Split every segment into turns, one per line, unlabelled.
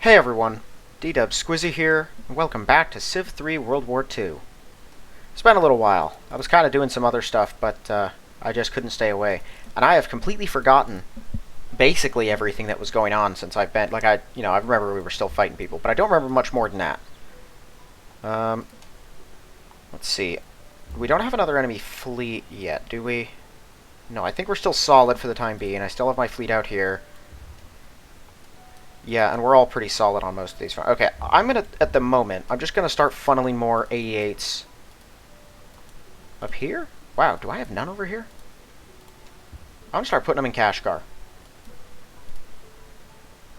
Hey everyone, D-Dub Squizzy here, and welcome back to Civ 3 World War II. It's been a little while. I was kind of doing some other stuff, but I just couldn't stay away. And I have completely forgotten basically everything that was going on since I've been, I remember we were still fighting people, but I don't remember much more than that. Let's see. We don't have another enemy fleet yet, do we? No, I think we're still solid for the time being. I still have my fleet out here. Yeah, and we're all pretty solid on most of these. Okay, at the moment, I'm just gonna start funneling more 88s up here. Wow, do I have none over here? I'm gonna start putting them in Kashgar.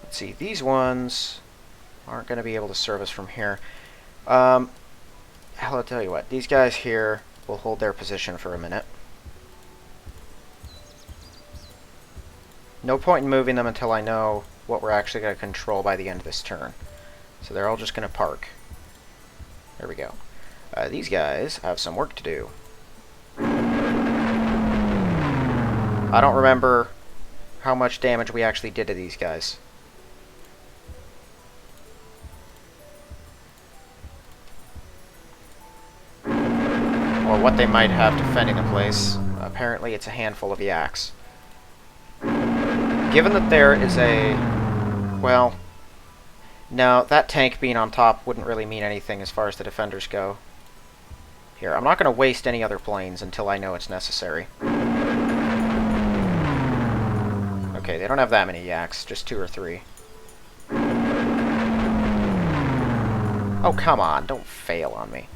Let's see, these ones aren't gonna be able to service from here. Hell, I'll tell you what, these guys here will hold their position for a minute. No point in moving them until I know what we're actually going to control by the end of this turn. So they're all just going to park. There we go. These guys have some work to do. I don't remember how much damage we actually did to these guys. Or what they might have defending the place. Apparently it's a handful of yaks. Given that there is well, no, that tank being on top wouldn't really mean anything as far as the defenders go. Here, I'm not going to waste any other planes until I know it's necessary. Okay, they don't have that many yaks, just 2 or 3. Oh, come on, don't fail on me.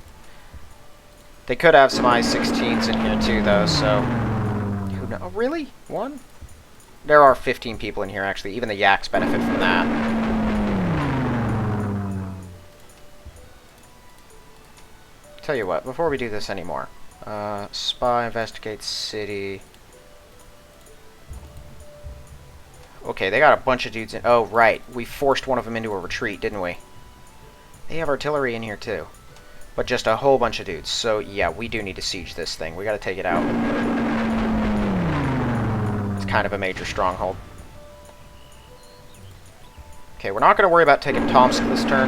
They could have some I-16s in here too, though, so... Who knows? Oh, really? 1? There are 15 people in here, actually. Even the yaks benefit from that. Tell you what, before we do this anymore. Spy, investigate city. Okay, they got a bunch of dudes in... Oh, right. We forced one of them into a retreat, didn't we? They have artillery in here, too. But just a whole bunch of dudes. So, yeah, we do need to siege this thing. We gotta take it out. Kind of a major stronghold. Okay, we're not going to worry about taking Tomsk this turn.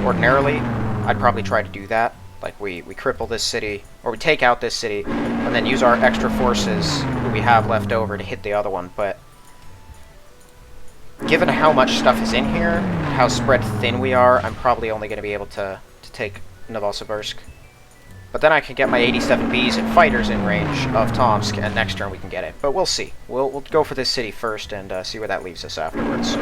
Ordinarily, I'd probably try to do that. Like, we cripple this city, or we take out this city, and then use our extra forces that we have left over to hit the other one, but... Given how much stuff is in here, how spread thin we are, I'm probably only going to be able to take Novosibirsk. But then I can get my 87Bs and fighters in range of Tomsk, and next turn we can get it. But we'll see. We'll go for this city first and see where that leaves us afterwards.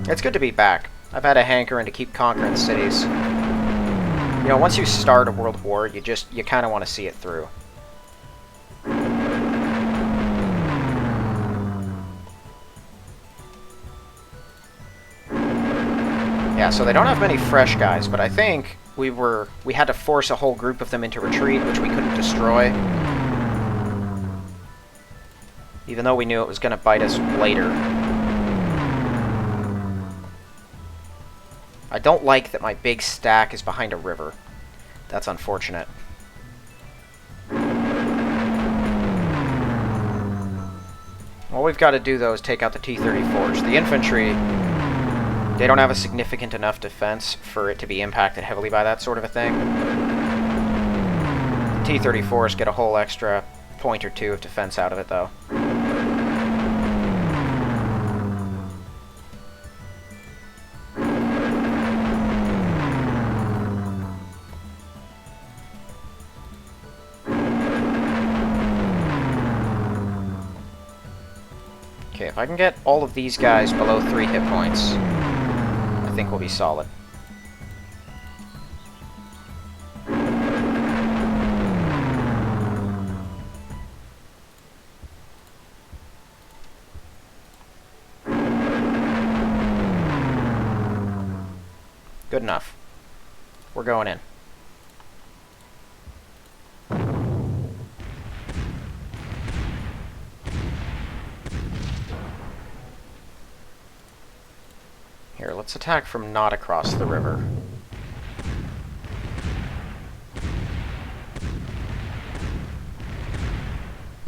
It's good to be back. I've had a hankering to keep conquering cities. You know, once you start a world war, you kind of want to see it through. Yeah, so they don't have many fresh guys, but I think we had to force a whole group of them into retreat, which we couldn't destroy. Even though we knew it was going to bite us later. I don't like that my big stack is behind a river. That's unfortunate. All we've got to do, though, is take out the T-34s. The infantry... They don't have a significant enough defense for it to be impacted heavily by that sort of a thing. T-34s get a whole extra point or 2 of defense out of it, though. Okay, if I can get all of these guys below 3 hit points... I think we'll be solid. Good enough. We're going in. Here, let's attack from not across the river.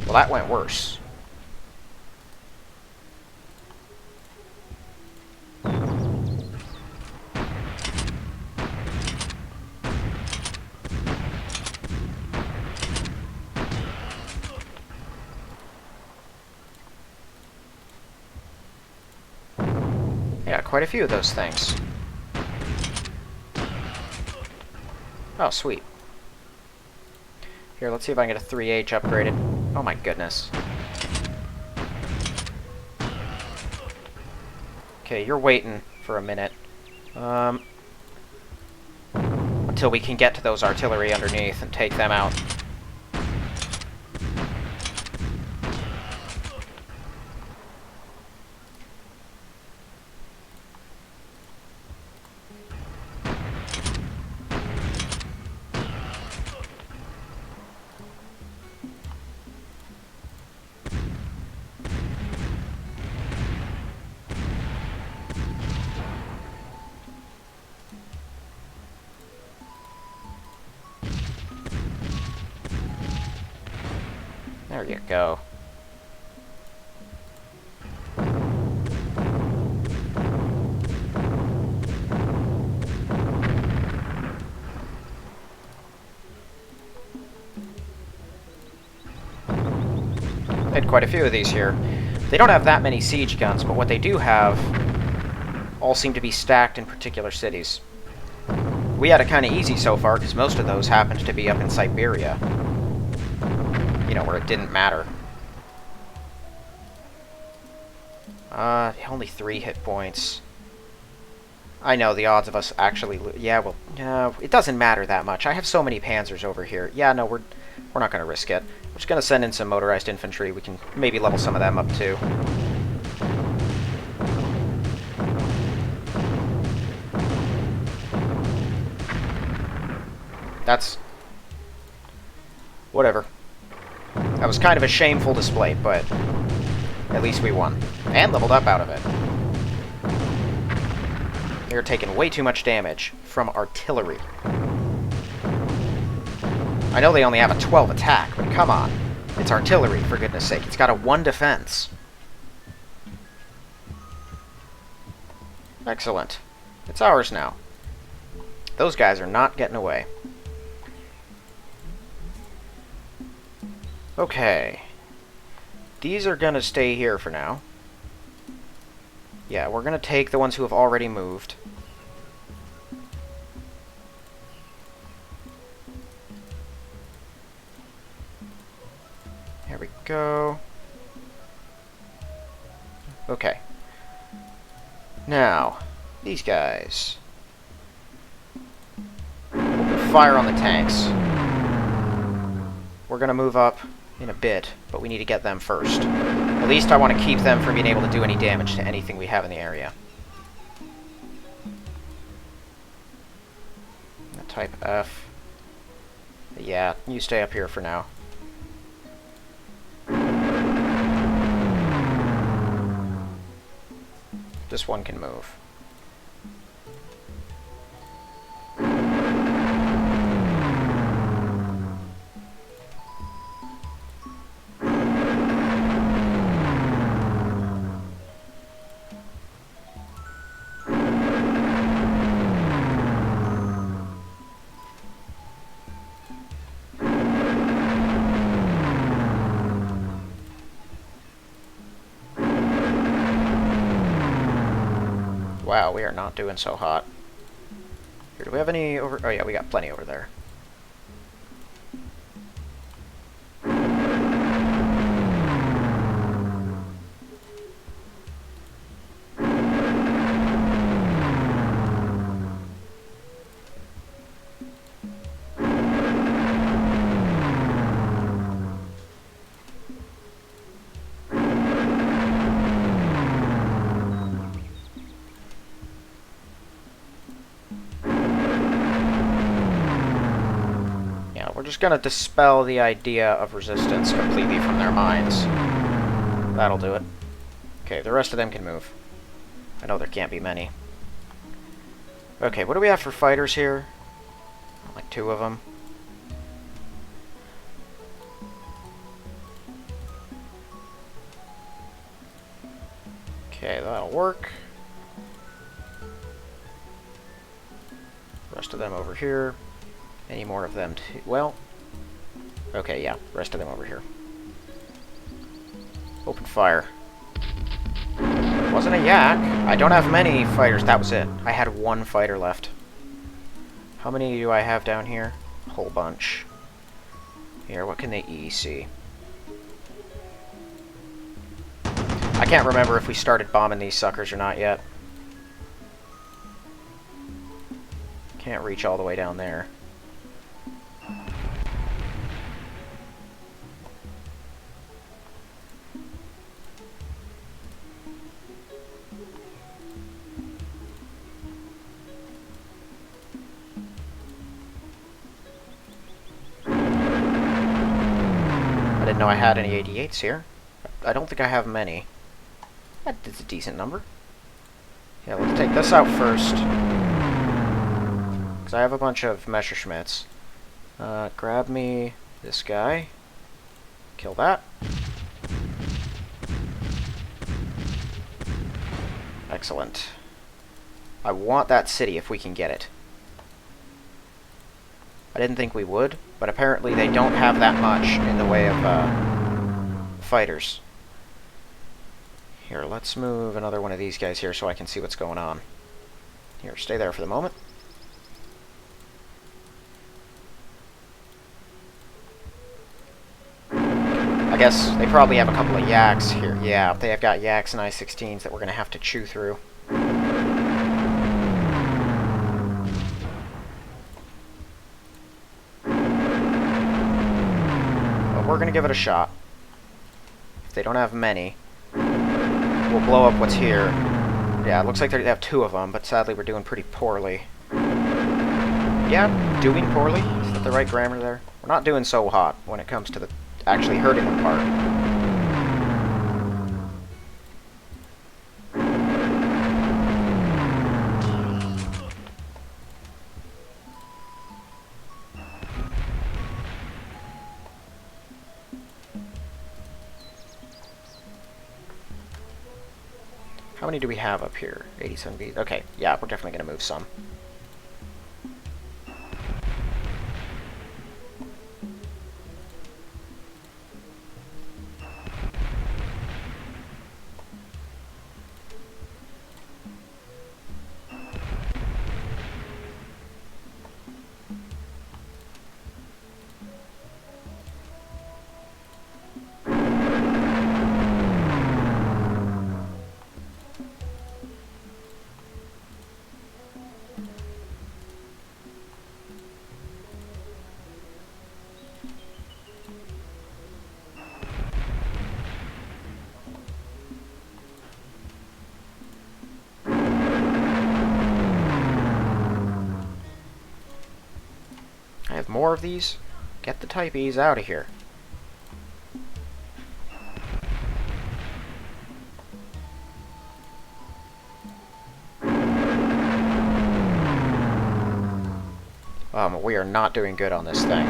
Well, that went worse. Yeah, quite a few of those things. Oh, sweet. Here, let's see if I can get a 3H upgraded. Oh my goodness. Okay, you're waiting for a minute. Until we can get to those artillery underneath and take them out. There you go. They had quite a few of these here. They don't have that many siege guns, but what they do have all seem to be stacked in particular cities. We had it kind of easy so far, because most of those happened to be up in Siberia. You know, where it didn't matter. Only 3 hit points. I know, the odds of us actually yeah, well, it doesn't matter that much. I have so many panzers over here. Yeah, no, we're not going to risk it. We're just going to send in some motorized infantry. We can maybe level some of them up, too. That's... whatever. That was kind of a shameful display, but at least we won. And leveled up out of it. They're taking way too much damage from artillery. I know they only have a 12 attack, but come on. It's artillery, for goodness sake. It's got a 1 defense. Excellent. It's ours now. Those guys are not getting away. Okay. These are gonna stay here for now. Yeah, we're gonna take the ones who have already moved. There we go. Okay. Now, these guys. Open fire on the tanks. We're gonna move up in a bit, but we need to get them first. At least I want to keep them from being able to do any damage to anything we have in the area. Type F. Yeah, you stay up here for now. This one can move. Wow, we are not doing so hot. Here, do we have any over... oh yeah, we got plenty over there. We're just gonna dispel the idea of resistance completely from their minds. That'll do it. Okay, the rest of them can move. I know there can't be many. Okay, what do we have for fighters here? Like 2 of them. Okay, that'll work. Rest of them over here. Any more of them too? Well, okay, yeah, rest of them over here. Open fire. Wasn't a yak. I don't have many fighters. That was it. I had one fighter left. How many do I have down here? A whole bunch. Here, what can they see? I can't remember if we started bombing these suckers or not yet. Can't reach all the way down there. I didn't know I had any 88s here. I don't think I have many. That's a decent number. Yeah, let's take this out first. Because I have a bunch of Messerschmitts. Grab me this guy. Kill that. Excellent. I want that city if we can get it. I didn't think we would, but apparently they don't have that much in the way of fighters. Here, let's move another one of these guys here so I can see what's going on. Here, stay there for the moment. I guess they probably have a couple of yaks here. Yeah, they have got yaks and I-16s that we're going to have to chew through. But we're going to give it a shot. If they don't have many, we'll blow up what's here. Yeah, it looks like they have two of them, but sadly we're doing pretty poorly. Yeah, doing poorly? Is that the right grammar there? We're not doing so hot when it comes to the actually hurting them part. How many do we have up here? 87 bees. Okay, yeah, we're definitely going to move some. I have more of these. Get the Type E's out of here. We are not doing good on this thing.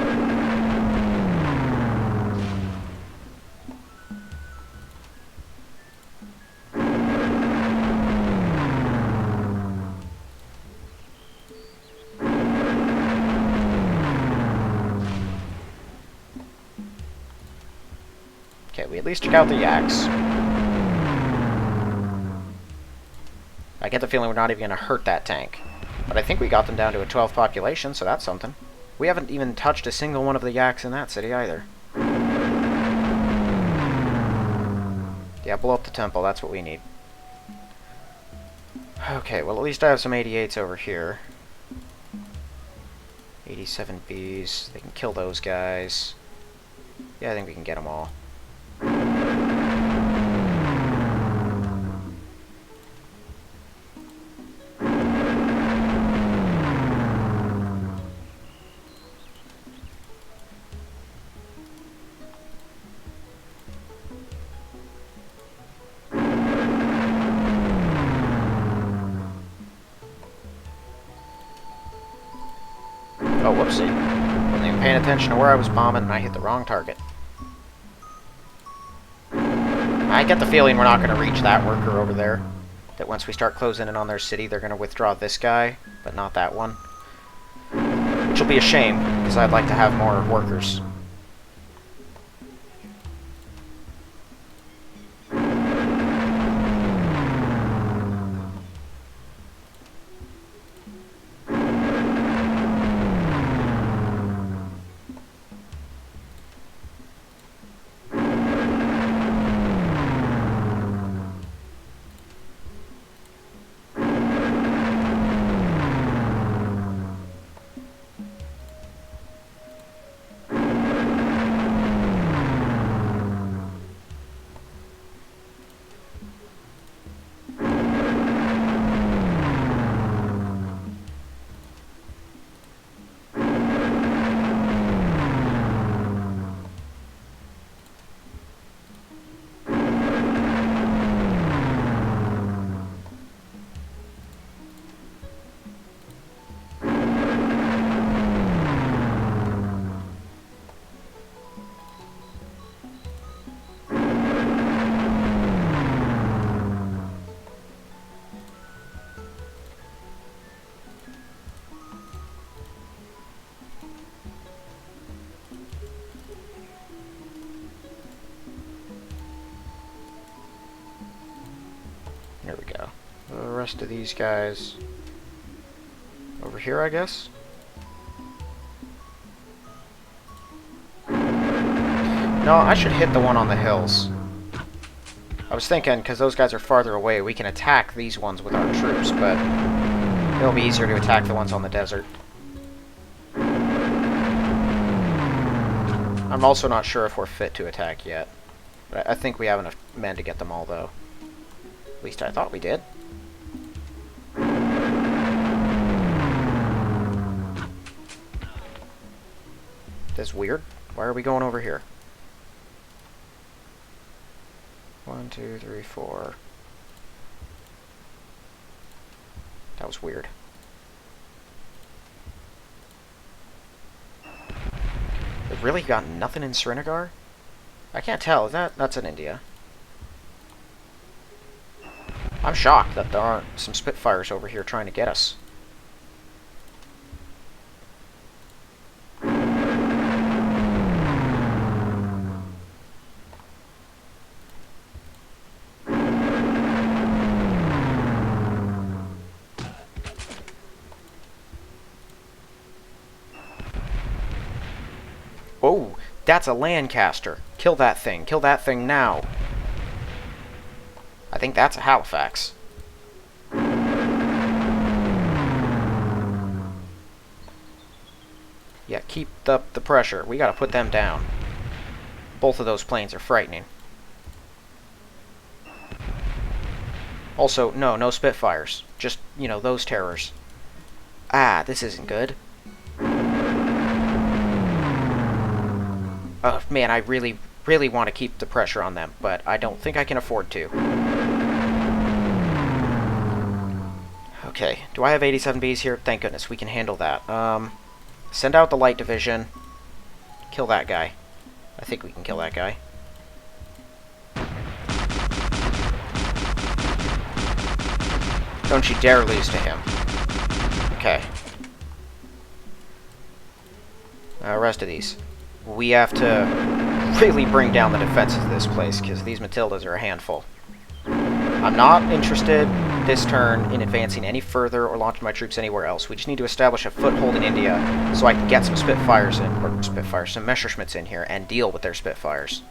Okay, we at least took out the yaks. I get the feeling we're not even going to hurt that tank. But I think we got them down to a 12 population, so that's something. We haven't even touched a single one of the yaks in that city either. Yeah, blow up the temple, that's what we need. Okay, well at least I have some 88s over here. 87 Bs, they can kill those guys. Yeah, I think we can get them all. Oh, whoopsie. Wasn't even paying attention to where I was bombing and I hit the wrong target. I get the feeling we're not going to reach that worker over there. That once we start closing in on their city, they're going to withdraw this guy, but not that one. Which will be a shame, because I'd like to have more workers. There we go. The rest of these guys over here, I guess. No, I should hit the one on the hills. I was thinking, because those guys are farther away, we can attack these ones with our troops, but it'll be easier to attack the ones on the desert. I'm also not sure if we're fit to attack yet. But I think we have enough men to get them all, though. At least I thought we did. This is weird. Why are we going over here? 1, 2, 3, 4. That was weird. They've really got nothing in Srinagar? I can't tell. That's in India. I'm shocked that there aren't some Spitfires over here trying to get us. Whoa, that's a Lancaster. Kill that thing. Kill that thing now. I think that's a Halifax. Yeah, keep up the pressure. We gotta put them down. Both of those planes are frightening. Also, no Spitfires. Just, you know, those terrors. Ah, this isn't good. Oh, man, I really want to keep the pressure on them, but I don't think I can afford to. Okay, do I have 87Bs here? Thank goodness, we can handle that. Send out the light division. Kill that guy. I think we can kill that guy. Don't you dare lose to him. Okay. Rest of these. We have to really bring down the defenses of this place, because these Matildas are a handful. I'm not interested this turn in advancing any further or launching my troops anywhere else. We just need to establish a foothold in India so I can get some Spitfires in, or Spitfires, some Messerschmitts in here and deal with their Spitfires.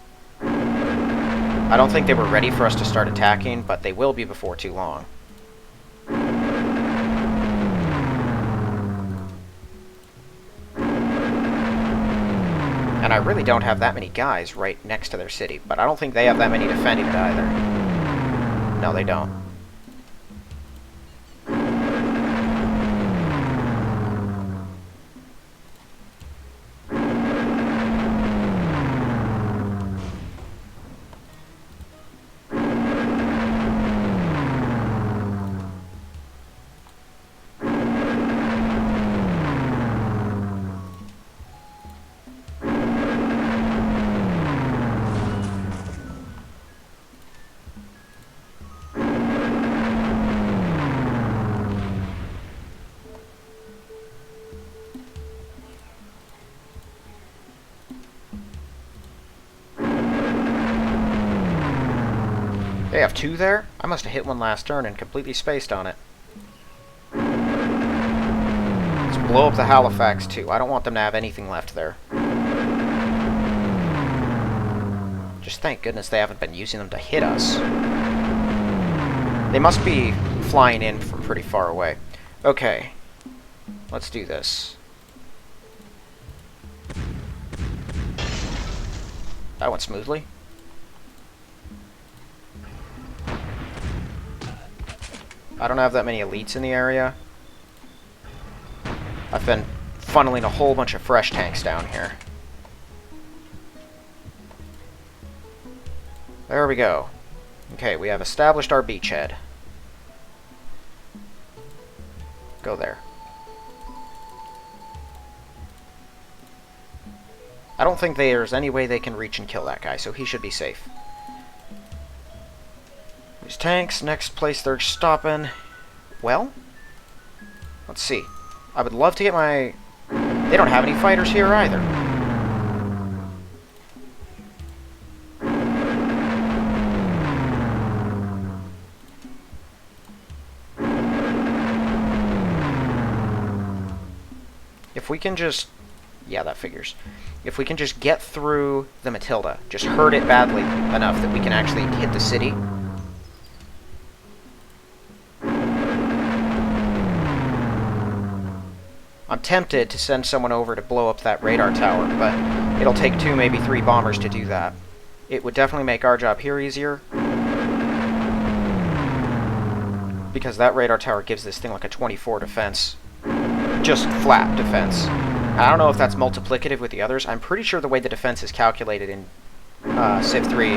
I don't think they were ready for us to start attacking, but they will be before too long. And I really don't have that many guys right next to their city, but I don't think they have that many defending it either. No, they don't. They have two there? I must have hit one last turn and completely spaced on it. Let's blow up the Halifax too. I don't want them to have anything left there. Just thank goodness they haven't been using them to hit us. They must be flying in from pretty far away. Okay. Let's do this. That went smoothly. I don't have that many elites in the area. I've been funneling a whole bunch of fresh tanks down here. There we go. Okay, we have established our beachhead. Go there. I don't think there's any way they can reach and kill that guy, so he should be safe. These tanks, next place they're stopping. Well, let's see. I would love to get my... They don't have any fighters here either. If we can just... Yeah, that figures. If we can just get through the Matilda, just hurt it badly enough that we can actually hit the city. I'm tempted to send someone over to blow up that radar tower, but it'll take 2, maybe 3 bombers to do that. It would definitely make our job here easier, because that radar tower gives this thing like a 24 defense. Just flat defense. I don't know if that's multiplicative with the others. I'm pretty sure the way the defense is calculated in Civ 3,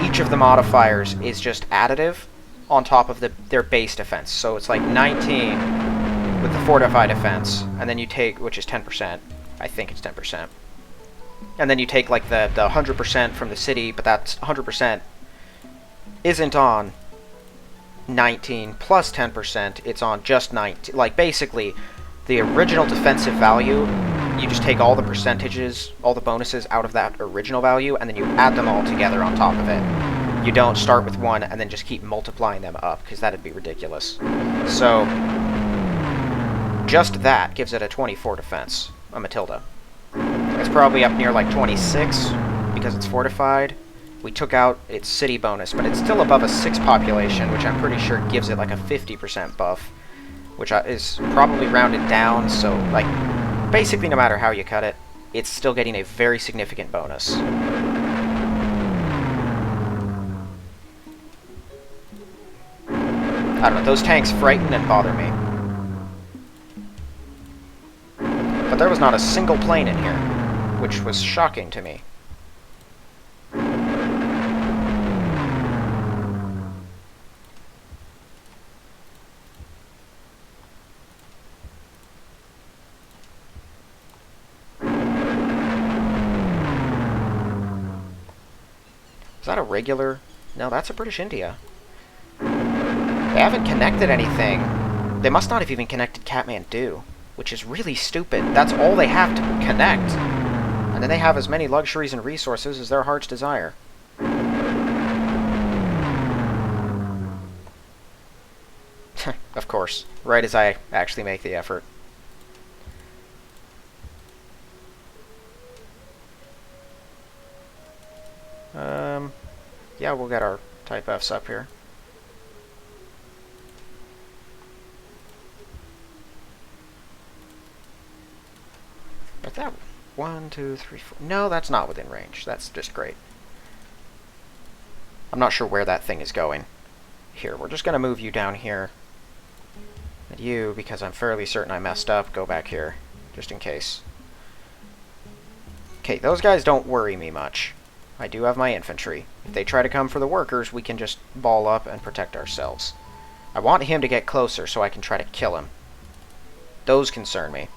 each of the modifiers is just additive on top of their base defense. So it's like 19 with the fortified defense, and then you take, which is 10%. I think it's 10%. And then you take like the 100% from the city, but that 100% isn't on 19 plus 10%. It's on just 19. Like basically, the original defensive value, you just take all the percentages, all the bonuses out of that original value, and then you add them all together on top of it. You don't start with one and then just keep multiplying them up, because that'd be ridiculous. So, just that gives it a 24 defense, a Matilda. It's probably up near like 26, because it's fortified. We took out its city bonus, but it's still above a 6 population, which I'm pretty sure gives it like a 50% buff, which is probably rounded down, so like basically no matter how you cut it, it's still getting a very significant bonus. I don't know, those tanks frighten and bother me. But there was not a single plane in here, which was shocking to me. Is that a regular? No, that's a British India. They haven't connected anything. They must not have even connected Kathmandu, which is really stupid. That's all they have to connect. And then they have as many luxuries and resources as their heart's desire. Of course. Right as I actually make the effort. Yeah, we'll get our Type Fs up here. But that 1, 2, 3, 4. No, that's not within range. That's just great. I'm not sure where that thing is going. Here, we're just going to move you down here. And you, because I'm fairly certain I messed up, go back here, just in case. Okay, those guys don't worry me much. I do have my infantry. If they try to come for the workers, we can just ball up and protect ourselves. I want him to get closer so I can try to kill him. Those concern me.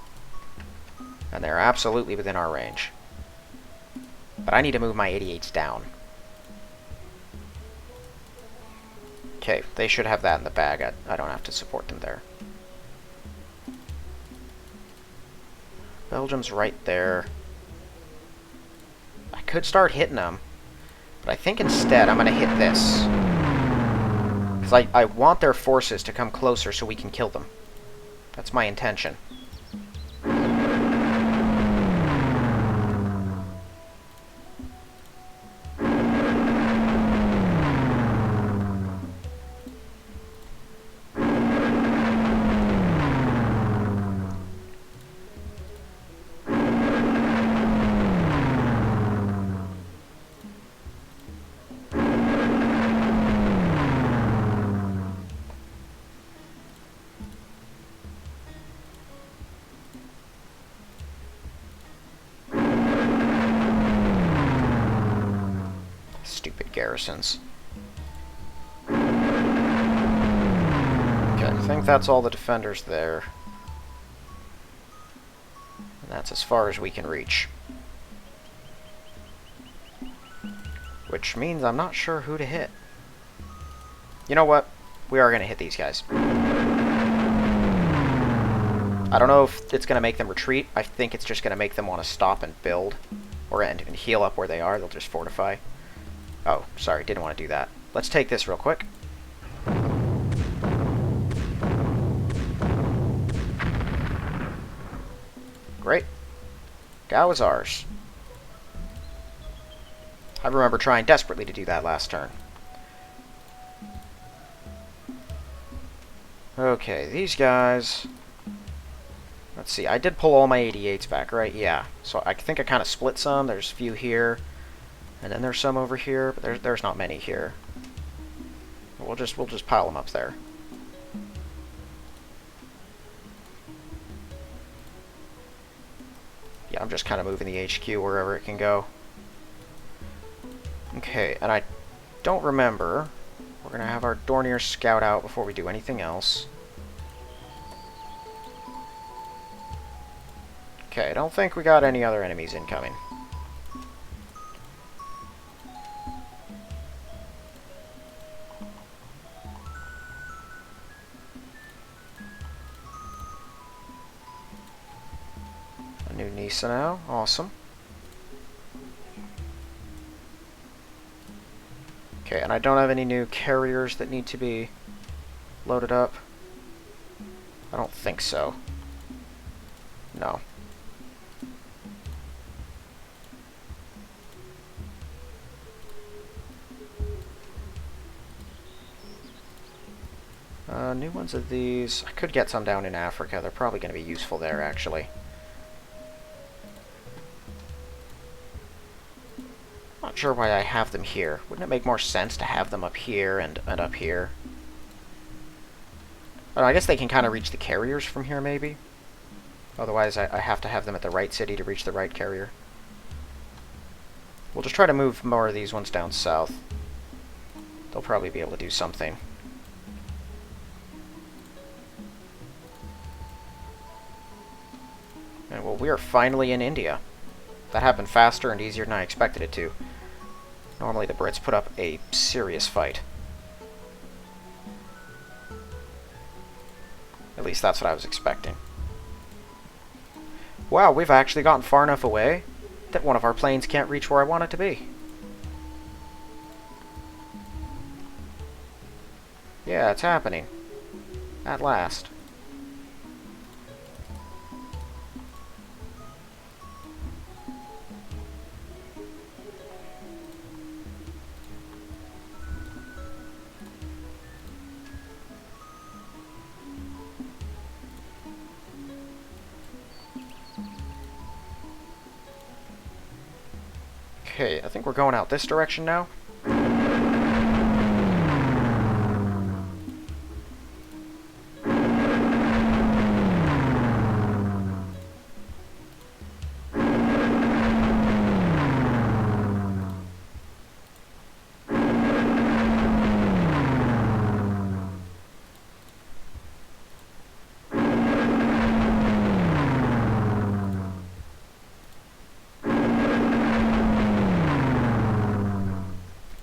And they're absolutely within our range. But I need to move my 88s down. Okay, they should have that in the bag. I don't have to support them there. Belgium's right there. I could start hitting them, but I think instead I'm going to hit this. Because I want their forces to come closer so we can kill them. That's my intention. Stupid garrisons. Okay, I think that's all the defenders there. And that's as far as we can reach. Which means I'm not sure who to hit. You know what? We are going to hit these guys. I don't know if it's going to make them retreat. I think it's just going to make them want to stop and build. Or and heal up where they are. They'll just fortify. Oh, sorry, didn't want to do that. Let's take this real quick. Great. Gao is ours. I remember trying desperately to do that last turn. Okay, these guys... Let's see, I did pull all my 88s back, right? Yeah. So I think I kind of split some. There's a few here. And then there's some over here, but there's not many here. We'll just pile them up there. Yeah, I'm just kind of moving the HQ wherever it can go. Okay, and I don't remember. We're going to have our Dornier scout out before we do anything else. Okay, I don't think we got any other enemies incoming. A new Nisa now, awesome. Okay, and I don't have any new carriers that need to be loaded up. I don't think so. No. New ones of these. I could get some down in Africa. They're probably going to be useful there, actually. Not sure why I have them here. Wouldn't it make more sense to have them up here and up here? Oh, I guess they can kind of reach the carriers from here, maybe? Otherwise, I have to have them at the right city to reach the right carrier. We'll just try to move more of these ones down south. They'll probably be able to do something. And well, we are finally in India. That happened faster and easier than I expected it to. Normally the Brits put up a serious fight. At least that's what I was expecting. Wow, we've actually gotten far enough away that one of our planes can't reach where I want it to be. Yeah, it's happening. At last. Okay, I think we're going out this direction now.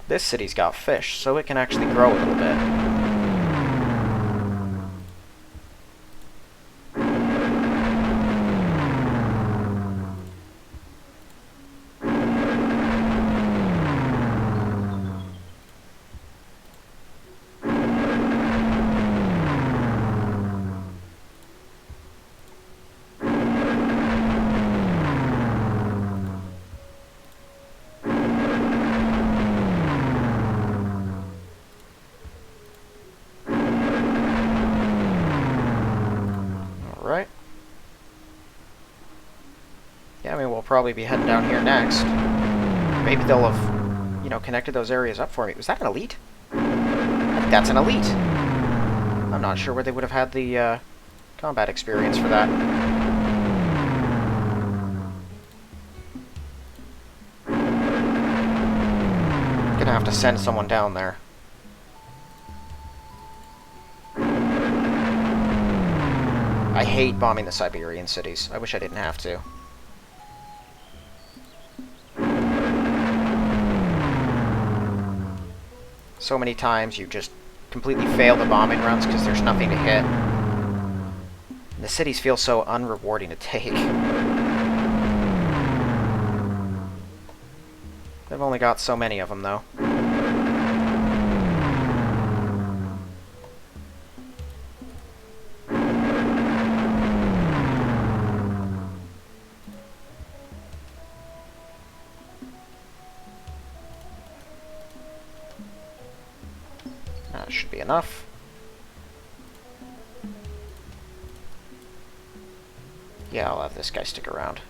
This city's got fish, so it can actually grow a little bit. probably be heading down here next. Maybe they'll have, you know, connected those areas up for me. Was that an elite? I think that's an elite. I'm not sure where they would have had the combat experience for that. Gonna have to send someone down there. I hate bombing the Siberian cities. I wish I didn't have to. So many times you just completely fail the bombing runs because there's nothing to hit. And the cities feel so unrewarding to take. They've only got so many of them, though. That should be enough. Yeah, I'll have this guy stick around.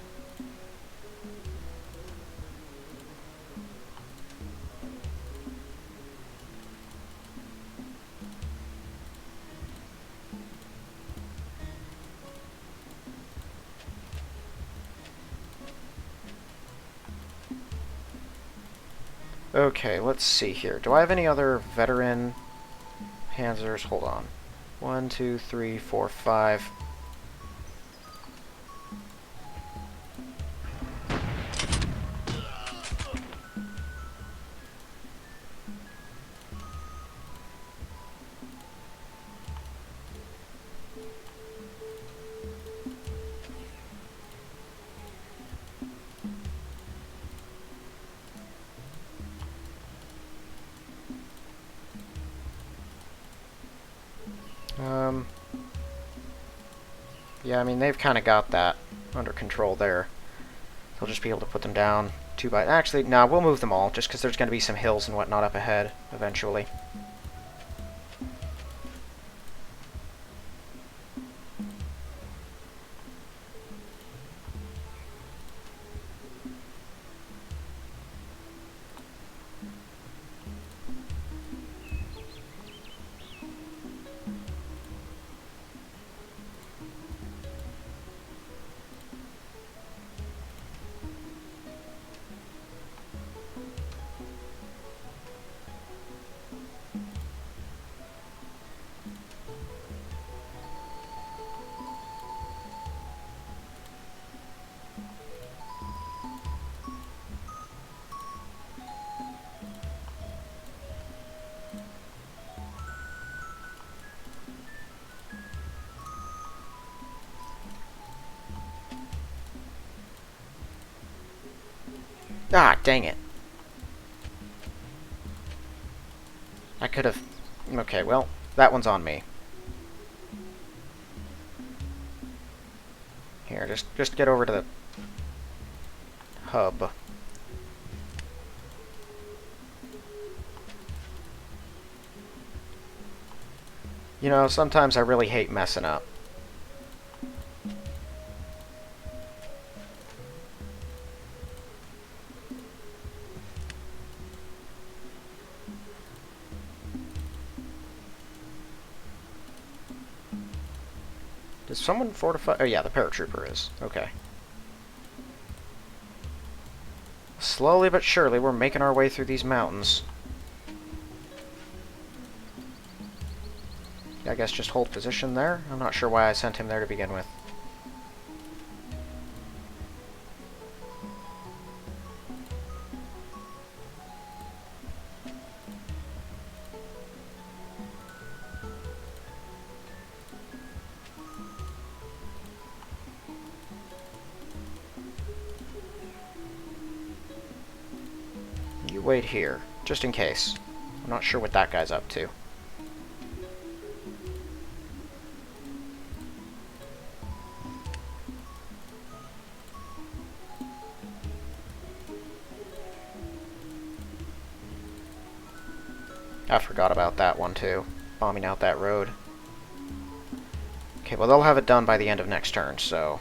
Okay, let's see here. Do I have any other veteran Panzers? Hold on. 1, 2, 3, 4, 5. Yeah, I mean, they've kind of got that under control there. They'll just be able to put them down 2 by... Actually, nah, we'll move them all, just because there's going to be some hills and whatnot up ahead, eventually. Ah, dang it. I could have... Okay, well, that one's on me. Here, just get over to the hub. You know, sometimes I really hate messing up. Is someone fortify? Oh yeah, the paratrooper is. Okay. Slowly but surely, we're making our way through these mountains. I guess just hold position there. I'm not sure why I sent him there to begin with. You wait here, just in case. I'm not sure what that guy's up to. I forgot about that one too, bombing out that road. Okay, well they'll have it done by the end of next turn, so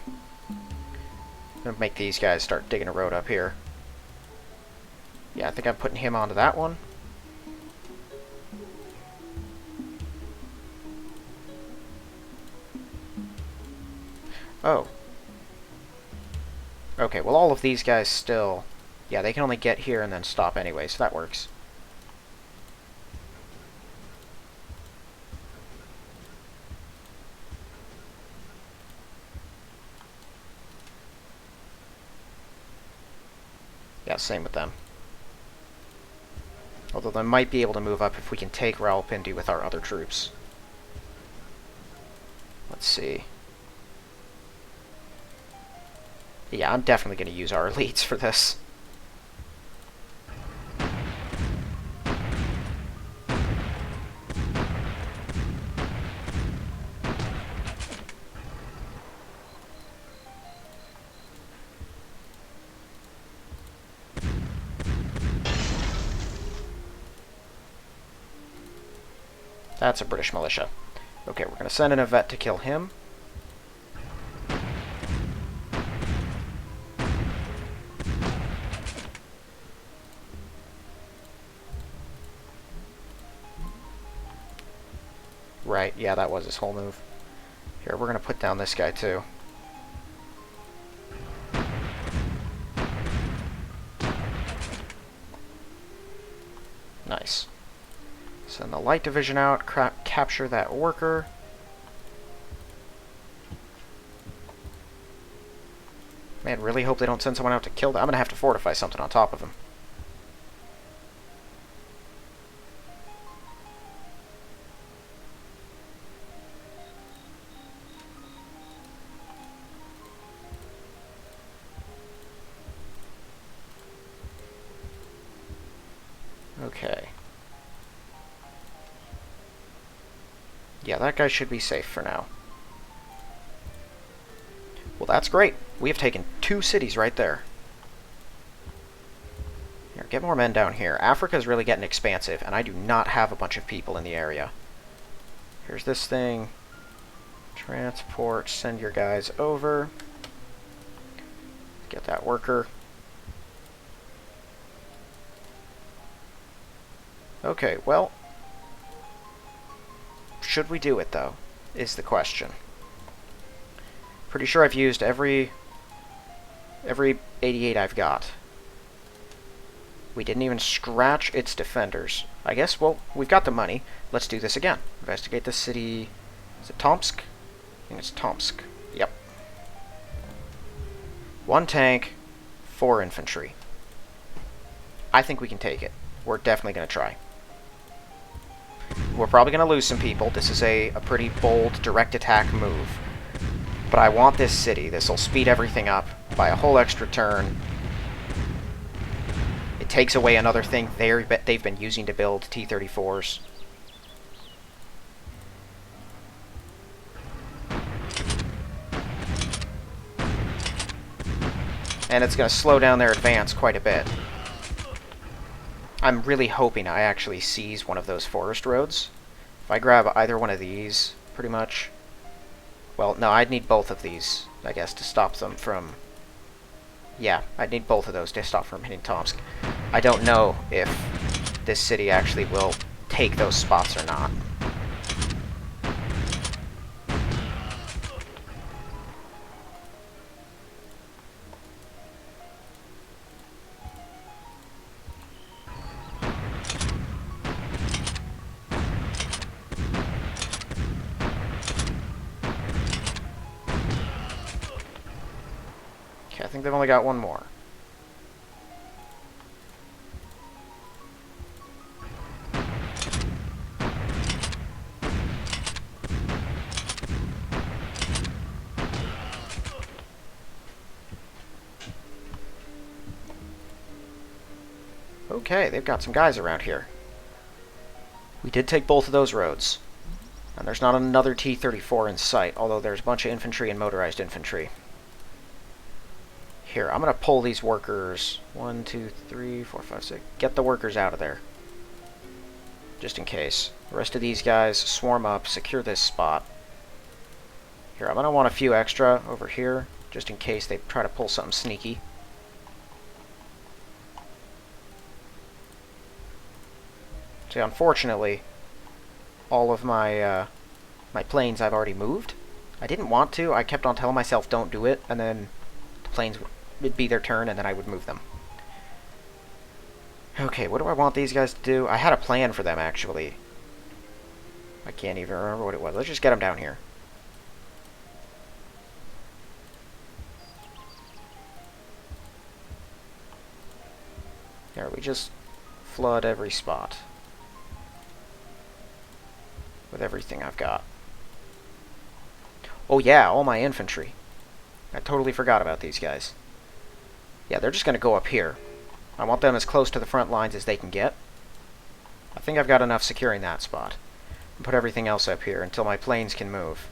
I'm gonna make these guys start digging a road up here. Yeah, I think I'm putting him onto that one. Oh. Okay, well all of these guys still... Yeah, they can only get here and then stop anyway, so that works. Yeah, same with them. Although they might be able to move up if we can take Rawalpindi with our other troops. Let's see. Yeah, I'm definitely going to use our elites for this. That's a British militia. Okay, we're going to send an Yvette to kill him. Right, yeah, that was his whole move. Here, we're going to put down this guy too. Nice. Send the light division out, capture that worker. Man, really hope they don't send someone out to kill them. I'm going to have to fortify something on top of them. Okay. Yeah, that guy should be safe for now. Well, that's great. We have taken 2 cities right there. Here, get more men down here. Africa is really getting expansive, and I do not have a bunch of people in the area. Here's this thing. Transport, send your guys over. Get that worker. Okay, well... Should we do it, though, is the question. Pretty sure I've used every 88 I've got. We didn't even scratch its defenders. I guess, well, we've got the money. Let's do this again. Investigate the city. Is it Tomsk? I think it's Tomsk. Yep. 1 tank, 4 infantry. I think we can take it. We're definitely going to try. We're probably going to lose some people. This is a pretty bold direct attack move. But I want this city. This will speed everything up by a whole extra turn. It takes away another thing they've been using to build T-34s. And it's going to slow down their advance quite a bit. I'm really hoping I actually seize one of those forest roads. If I grab either one of these, pretty much... Well, no, I'd need both of these, I guess, to stop them from... Yeah, I'd need both of those to stop from hitting Tomsk. I don't know if this city actually will take those spots or not. I think they've only got one more. Okay, they've got some guys around here. We did take both of those roads. And there's not another T-34 in sight, although there's a bunch of infantry and motorized infantry. Here, I'm going to pull these workers. 1, 2, 3, 4, 5, 6. Get the workers out of there. Just in case. The rest of these guys swarm up, secure this spot. Here, I'm going to want a few extra over here, just in case they try to pull something sneaky. See, unfortunately, all of my my planes I've already moved. I didn't want to. I kept on telling myself don't do it, and then the planes would be their turn, and then I would move them. Okay, what do I want these guys to do? I had a plan for them, actually. I can't even remember what it was. Let's just get them down here. There, we just flood every spot with everything I've got. Oh yeah, all my infantry. I totally forgot about these guys. Yeah, they're just going to go up here. I want them as close to the front lines as they can get. I think I've got enough securing that spot. And put everything else up here until my planes can move.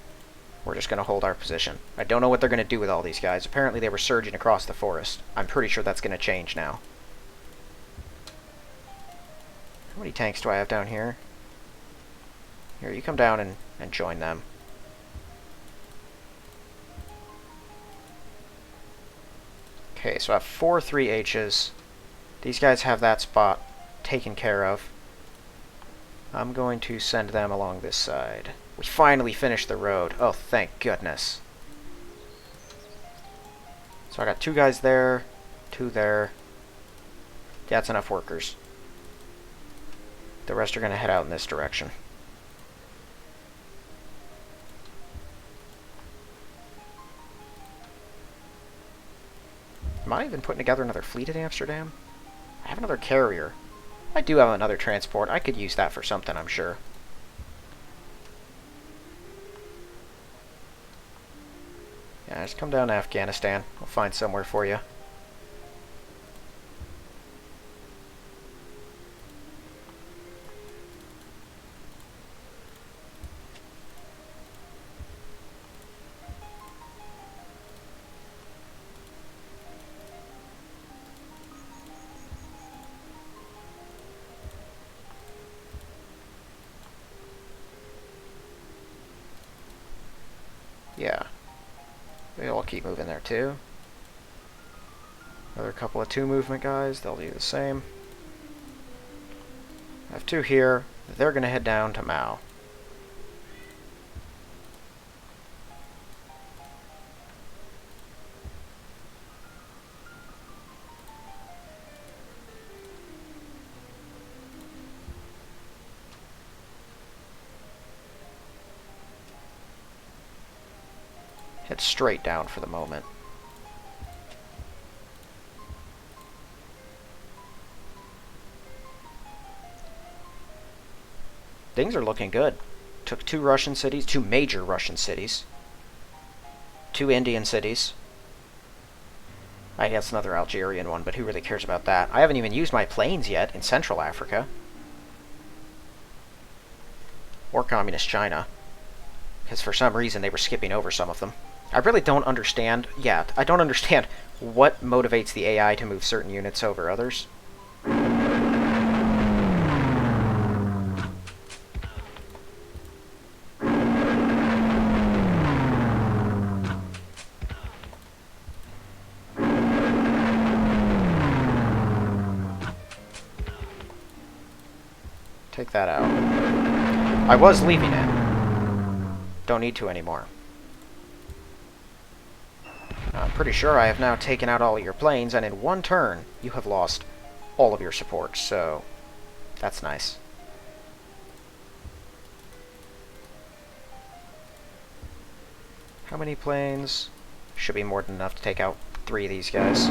We're just going to hold our position. I don't know what they're going to do with all these guys. Apparently they were surging across the forest. I'm pretty sure that's going to change now. How many tanks do I have down here? Here, you come down and join them. Okay, so I have 4 3Hs. These guys have that spot taken care of. I'm going to send them along this side. We finally finished the road. Oh, thank goodness. So I got 2 guys there, 2 there. That's enough workers. The rest are going to head out in this direction. Am I even putting together another fleet at Amsterdam? I have another carrier. I do have another transport. I could use that for something, I'm sure. Yeah, just come down to Afghanistan. I'll find somewhere for you. Yeah. They all keep moving there too. Another couple of 2 movement guys, they'll do the same. I have 2 here. They're going to head down to Mao. Head straight down for the moment. Things are looking good. Took 2 Russian cities, 2 major Russian cities. 2 Indian cities. I guess another Algerian one, but who really cares about that? I haven't even used my planes yet in Central Africa. Or Communist China. Because for some reason they were skipping over some of them. I really don't understand. Yeah, I don't understand what motivates the AI to move certain units over others. Take that out. I was leaving it. Don't need to anymore. I'm pretty sure I have now taken out all of your planes, and in 1 turn, you have lost all of your support, so that's nice. How many planes? Should be more than enough to take out 3 of these guys.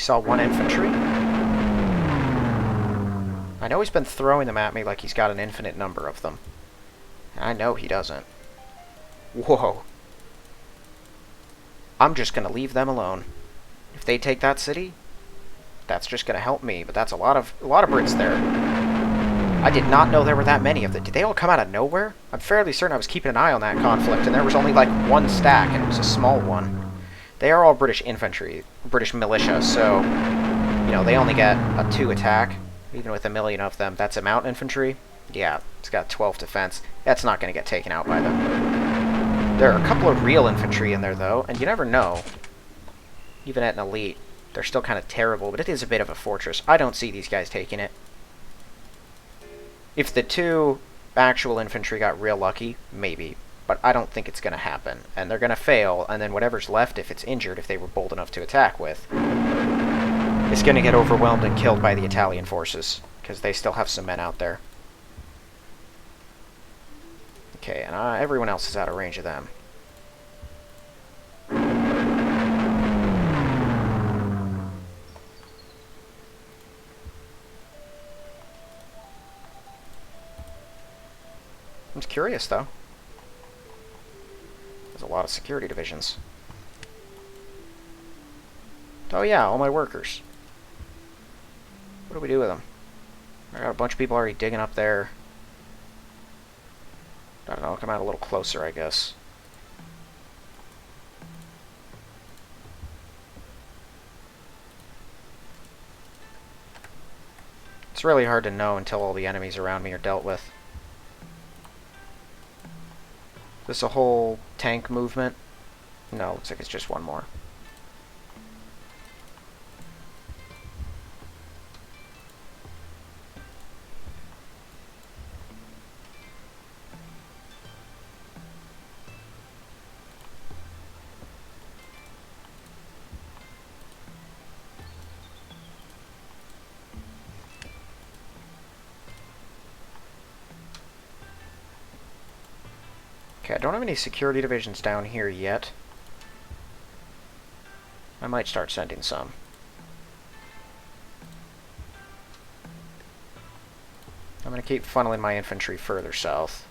saw one infantry. I know he's been throwing them at me like he's got an infinite number of them. I know he doesn't. Whoa. I'm just going to leave them alone. If they take that city, that's just going to help me, but that's a lot of Brits there. I did not know there were that many of them. Did they all come out of nowhere? I'm fairly certain I was keeping an eye on that conflict, and there was only like one stack, and it was a small one. They are all British infantry, British militia, so, you know, they only get a 2 attack, even with 1 million of them. That's a mountain infantry. Yeah, it's got 12 defense. That's not going to get taken out by them. There are a couple of real infantry in there, though, and you never know. Even at an elite, they're still kind of terrible, but it is a bit of a fortress. I don't see these guys taking it. If the 2 actual infantry got real lucky, maybe. But I don't think it's going to happen. And they're going to fail, and then whatever's left, if it's injured, if they were bold enough to attack with, is going to get overwhelmed and killed by the Italian forces, because they still have some men out there. Okay, and everyone else is out of range of them. I'm curious, though. There's a lot of security divisions. Oh yeah, all my workers. What do we do with them? I got a bunch of people already digging up there. I don't know, I'll come out a little closer, I guess. It's really hard to know until all the enemies around me are dealt with. This a whole tank movement? No, looks like it's just one more. Okay, I don't have any security divisions down here yet. I might start sending some. I'm going to keep funneling my infantry further south.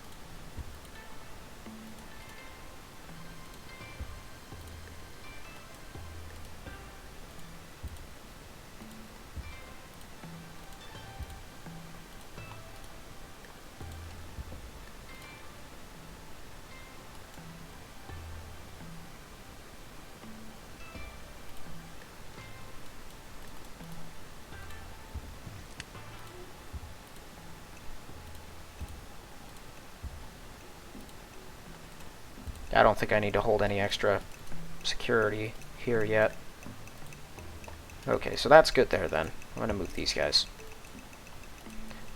I don't think I need to hold any extra security here yet. Okay, so that's good there then. I'm going to move these guys.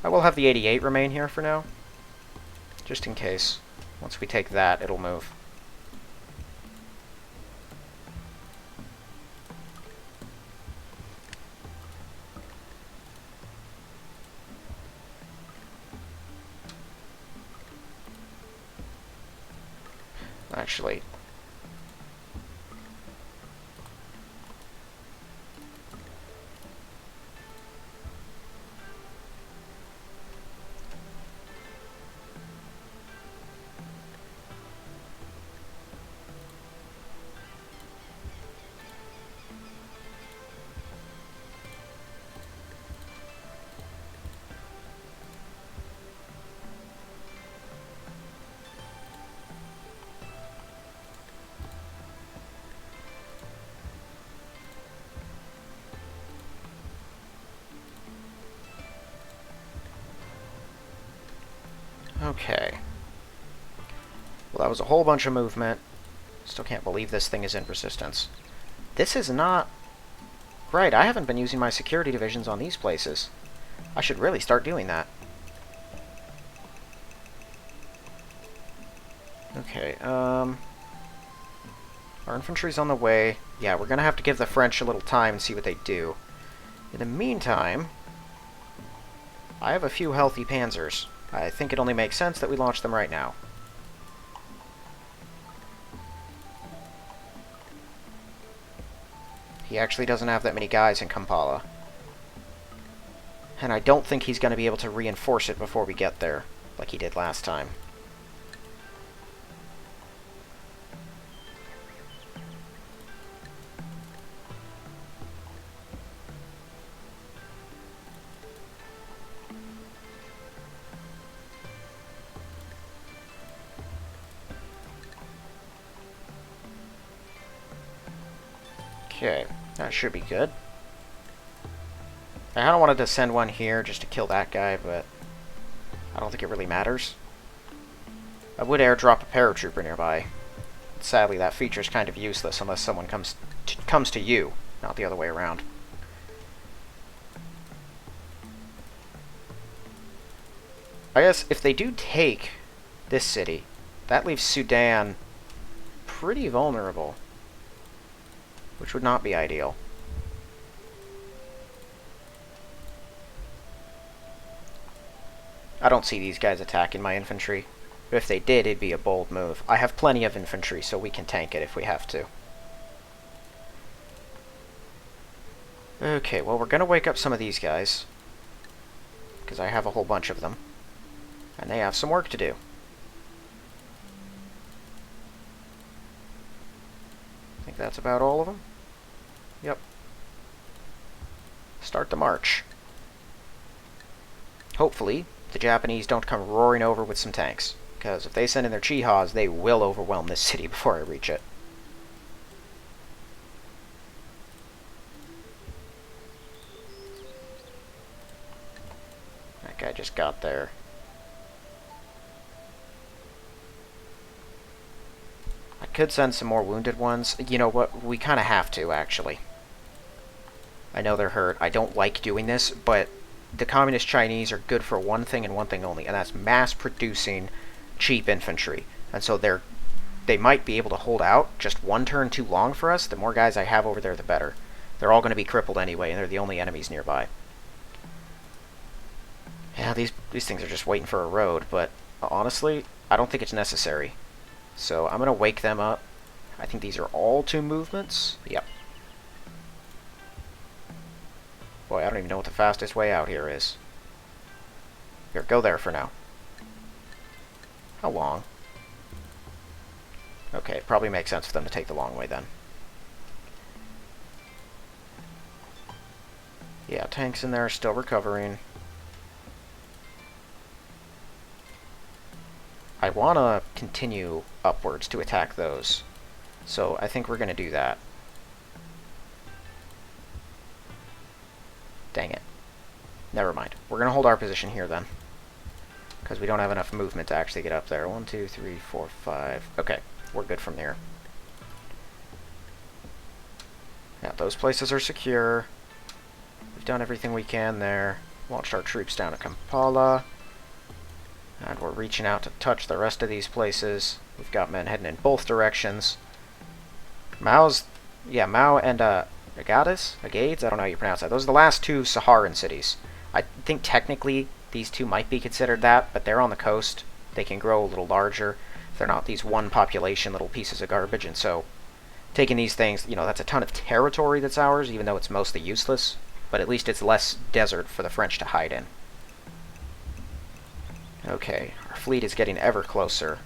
I will have the 88 remain here for now, just in case. Once we take that, it'll move. Actually, okay. Well, that was a whole bunch of movement. Still can't believe this thing is in resistance. This is not... Right, I haven't been using my security divisions on these places. I should really start doing that. Okay, our infantry's on the way. Yeah, we're gonna have to give the French a little time and see what they do. In the meantime, I have a few healthy panzers. I think it only makes sense that we launch them right now. He actually doesn't have that many guys in Kampala. And I don't think he's going to be able to reinforce it before we get there, like he did last time. Okay, that should be good. I kind of wanted to send one here just to kill that guy, but I don't think it really matters. I would airdrop a paratrooper nearby. Sadly, that feature is kind of useless unless someone comes to you, not the other way around. I guess if they do take this city, that leaves Sudan pretty vulnerable, which would not be ideal. I don't see these guys attacking my infantry. But if they did, it'd be a bold move. I have plenty of infantry, so we can tank it if we have to. Okay, well, we're going to wake up some of these guys, because I have a whole bunch of them. And they have some work to do. I think that's about all of them. Yep. Start the march. Hopefully, the Japanese don't come roaring over with some tanks, because if they send in their Chihas, they will overwhelm this city before I reach it. That guy just got there. I could send some more wounded ones. You know what? We kind of have to, actually. I know they're hurt. I don't like doing this, but the Communist Chinese are good for one thing and one thing only, and that's mass-producing cheap infantry. And so they might be able to hold out just one turn too long for us. The more guys I have over there, the better. They're all going to be crippled anyway, and they're the only enemies nearby. Yeah, these things are just waiting for a road, but honestly, I don't think it's necessary. So I'm going to wake them up. I think these are all 2 movements. Yep. Boy, I don't even know what the fastest way out here is. Here, go there for now. How long? Okay, it probably makes sense for them to take the long way then. Yeah, tanks in there are still recovering. I want to continue upwards to attack those. So I think we're going to do that. Dang it. Never mind. We're going to hold our position here then, because we don't have enough movement to actually get up there. 1, 2, 3, 4, 5. Okay, we're good from there. Yeah, those places are secure. We've done everything we can there. Launched our troops down to Kampala. And we're reaching out to touch the rest of these places. We've got men heading in both directions. Mao and Agades? I don't know how you pronounce that. Those are the last 2 Saharan cities. I think technically these 2 might be considered that, but they're on the coast. They can grow a little larger. They're not these one population little pieces of garbage, and so taking these things, you know, that's a ton of territory that's ours, even though it's mostly useless, but at least it's less desert for the French to hide in. Okay, our fleet is getting ever closer.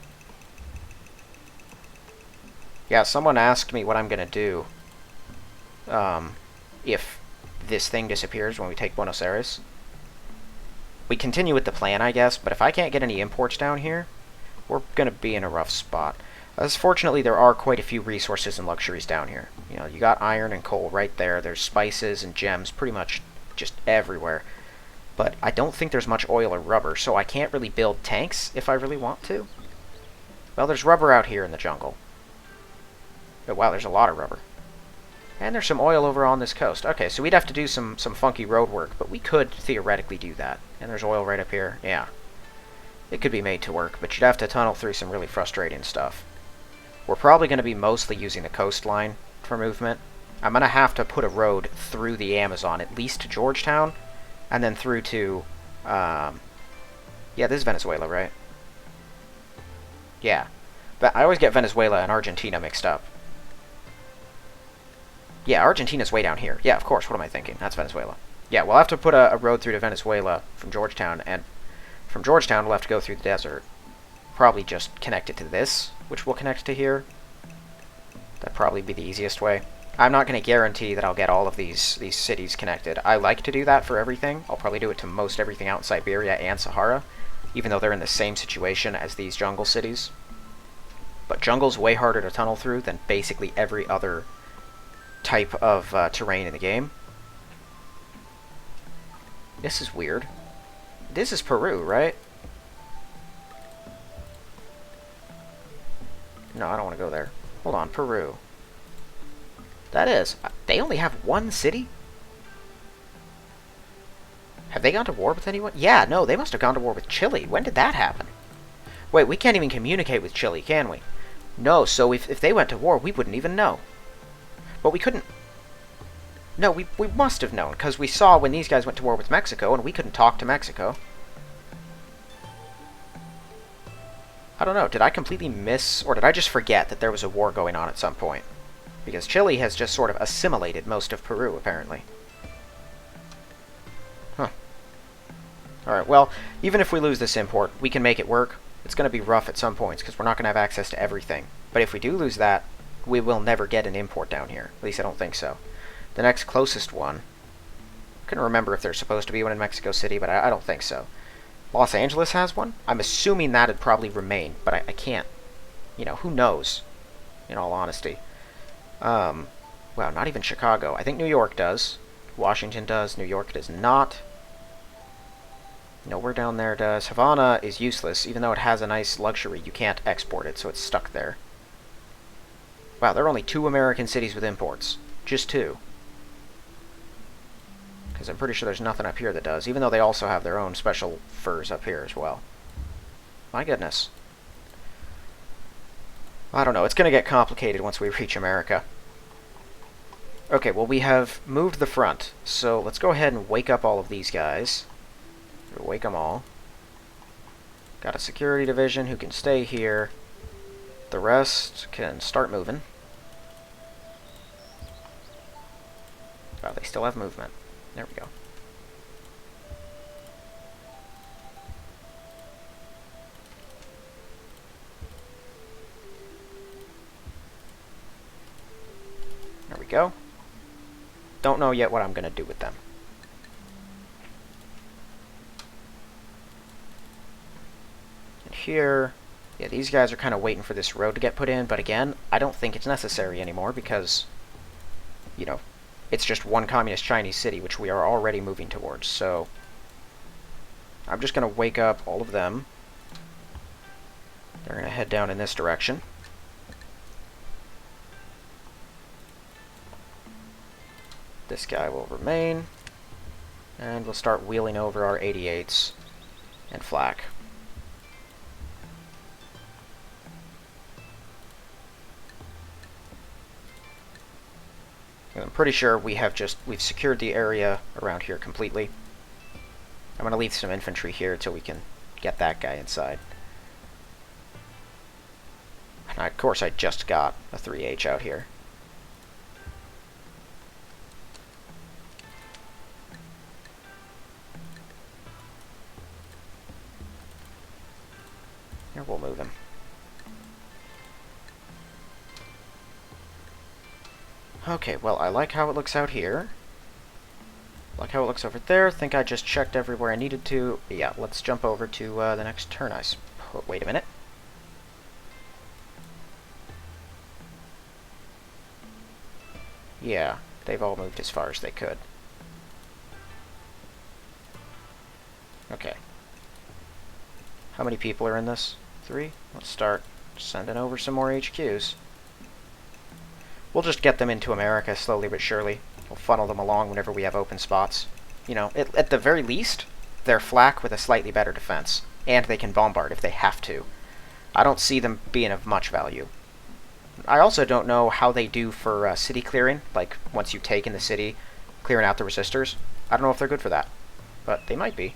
Yeah, someone asked me what I'm going to do if this thing disappears when we take Buenos Aires. We continue with the plan, I guess, but if I can't get any imports down here, we're going to be in a rough spot. As fortunately, there are quite a few resources and luxuries down here. You know, you got iron and coal right there. There's spices and gems pretty much just everywhere. But I don't think there's much oil or rubber, so I can't really build tanks if I really want to. Well, there's rubber out here in the jungle. Oh, wow, there's a lot of rubber. And there's some oil over on this coast. Okay, so we'd have to do some funky road work, but we could theoretically do that. And there's oil right up here. Yeah. It could be made to work, but you'd have to tunnel through some really frustrating stuff. We're probably going to be mostly using the coastline for movement. I'm going to have to put a road through the Amazon, at least to Georgetown, and then through to, yeah, this is Venezuela, right? Yeah. But I always get Venezuela and Argentina mixed up. Yeah, Argentina's way down here. Yeah, of course. What am I thinking? That's Venezuela. Yeah, we'll have to put a road through to Venezuela from Georgetown, and from Georgetown we'll have to go through the desert. Probably just connect it to this, which will connect to here. That'd probably be the easiest way. I'm not going to guarantee that I'll get all of these cities connected. I like to do that for everything. I'll probably do it to most everything out in Siberia and Sahara, even though they're in the same situation as these jungle cities. But jungle's way harder to tunnel through than basically every other type of terrain in the game. This is weird. This is Peru, right? No, I don't want to go there. Hold on, Peru. That is. They only have one city? Have they gone to war with anyone? Yeah, no, they must have gone to war with Chile. When did that happen? Wait, we can't even communicate with Chile, can we? No, so if they went to war, we wouldn't even know. But we couldn't... No, we must have known, because we saw when these guys went to war with Mexico, and we couldn't talk to Mexico. I don't know, did I completely miss, or did I just forget that there was a war going on at some point? Because Chile has just sort of assimilated most of Peru, apparently. Huh. Alright, well, even if we lose this import, we can make it work. It's going to be rough at some points, because we're not going to have access to everything. But if we do lose that, we will never get an import down here. At least I don't think so. The next closest one, I couldn't remember if there's supposed to be one in Mexico City, but I don't think so. Los Angeles has one? I'm assuming that'd probably remain, but I can't. You know, who knows? In all honesty. Well, not even Chicago. I think New York does. Washington does. New York does not. Nowhere down there does. Havana is useless. Even though it has a nice luxury, you can't export it, so it's stuck there. Wow, there are only 2 American cities with imports. Just 2. Because I'm pretty sure there's nothing up here that does, even though they also have their own special furs up here as well. My goodness. I don't know, it's going to get complicated once we reach America. Okay, well we have moved the front, so let's go ahead and wake up all of these guys. Wake them all. Got a security division who can stay here. The rest can start moving. Oh, they still have movement. There we go. There we go. Don't know yet what I'm going to do with them. And here, yeah, these guys are kind of waiting for this road to get put in, but again, I don't think it's necessary anymore because, you know, it's just one communist Chinese city, which we are already moving towards, so I'm just going to wake up all of them. They're going to head down in this direction. This guy will remain, and we'll start wheeling over our 88s and flak. I'm pretty sure we've secured the area around here completely. I'm going to leave some infantry here until we can get that guy inside. And of course I just got a 3H out here. Here, we'll move him. Okay, well, I like how it looks out here. Like how it looks over there. Think I just checked everywhere I needed to. Yeah, let's jump over to the next turn, wait a minute. Yeah, they've all moved as far as they could. Okay. How many people are in this? 3? Let's start sending over some more HQs. We'll just get them into America slowly but surely. We'll funnel them along whenever we have open spots. You know, at the very least, they're flak with a slightly better defense. And they can bombard if they have to. I don't see them being of much value. I also don't know how they do for city clearing. Like, once you've taken the city, clearing out the resistors. I don't know if they're good for that. But they might be.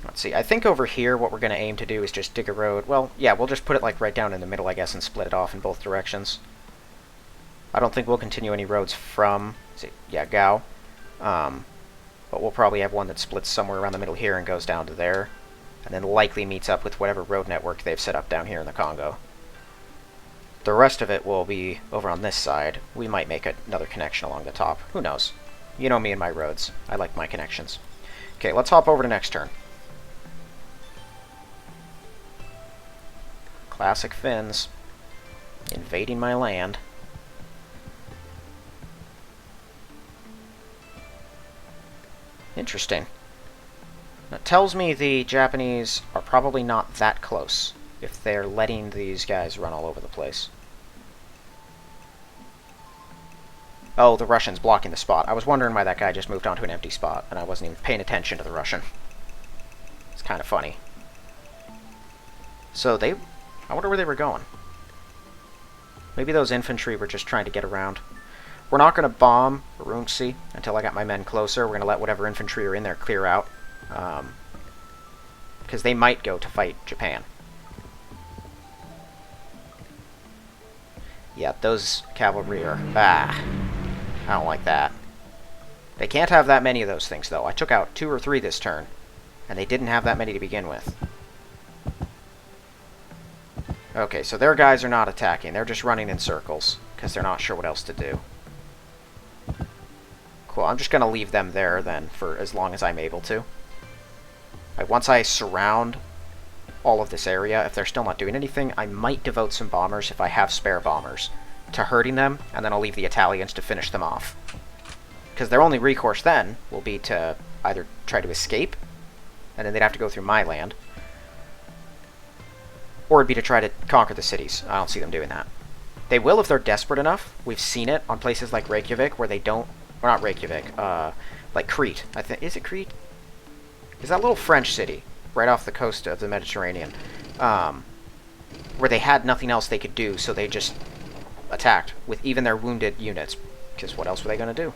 Let's see, I think over here what we're going to aim to do is just dig a road. Well, yeah, we'll just put it like right down in the middle, I guess, and split it off in both directions. I don't think we'll continue any roads from, Gao. But we'll probably have one that splits somewhere around the middle here and goes down to there, and then likely meets up with whatever road network they've set up down here in the Congo. The rest of it will be over on this side. We might make another connection along the top. Who knows? You know me and my roads. I like my connections. Okay, let's hop over to next turn. Classic Finns. Invading my land. Interesting. That tells me the Japanese are probably not that close if they're letting these guys run all over the place. Oh, the Russian's blocking the spot. I was wondering why that guy just moved onto an empty spot, and I wasn't even paying attention to the Russian. It's kind of funny. So I wonder where they were going. Maybe those infantry were just trying to get around. We're not going to bomb Urumqi until I got my men closer. We're going to let whatever infantry are in there clear out. Because they might go to fight Japan. Yeah, those cavalry are... I don't like that. They can't have that many of those things, though. I took out 2 or 3 this turn, and they didn't have that many to begin with. Okay, so their guys are not attacking. They're just running in circles, because they're not sure what else to do. Cool, I'm just going to leave them there, then, for as long as I'm able to. Once I surround all of this area, if they're still not doing anything, I might devote some bombers, if I have spare bombers, to hurting them, and then I'll leave the Italians to finish them off. Because their only recourse then will be to either try to escape, and then they'd have to go through my land, or it'd be to try to conquer the cities. I don't see them doing that. They will if they're desperate enough. We've seen it on places like Reykjavik, where they don't... Or not Reykjavik, like Crete. I think... Is it Crete? Is that little French city right off the coast of the Mediterranean, where they had nothing else they could do, so they just attacked with even their wounded units, because what else were they going to do?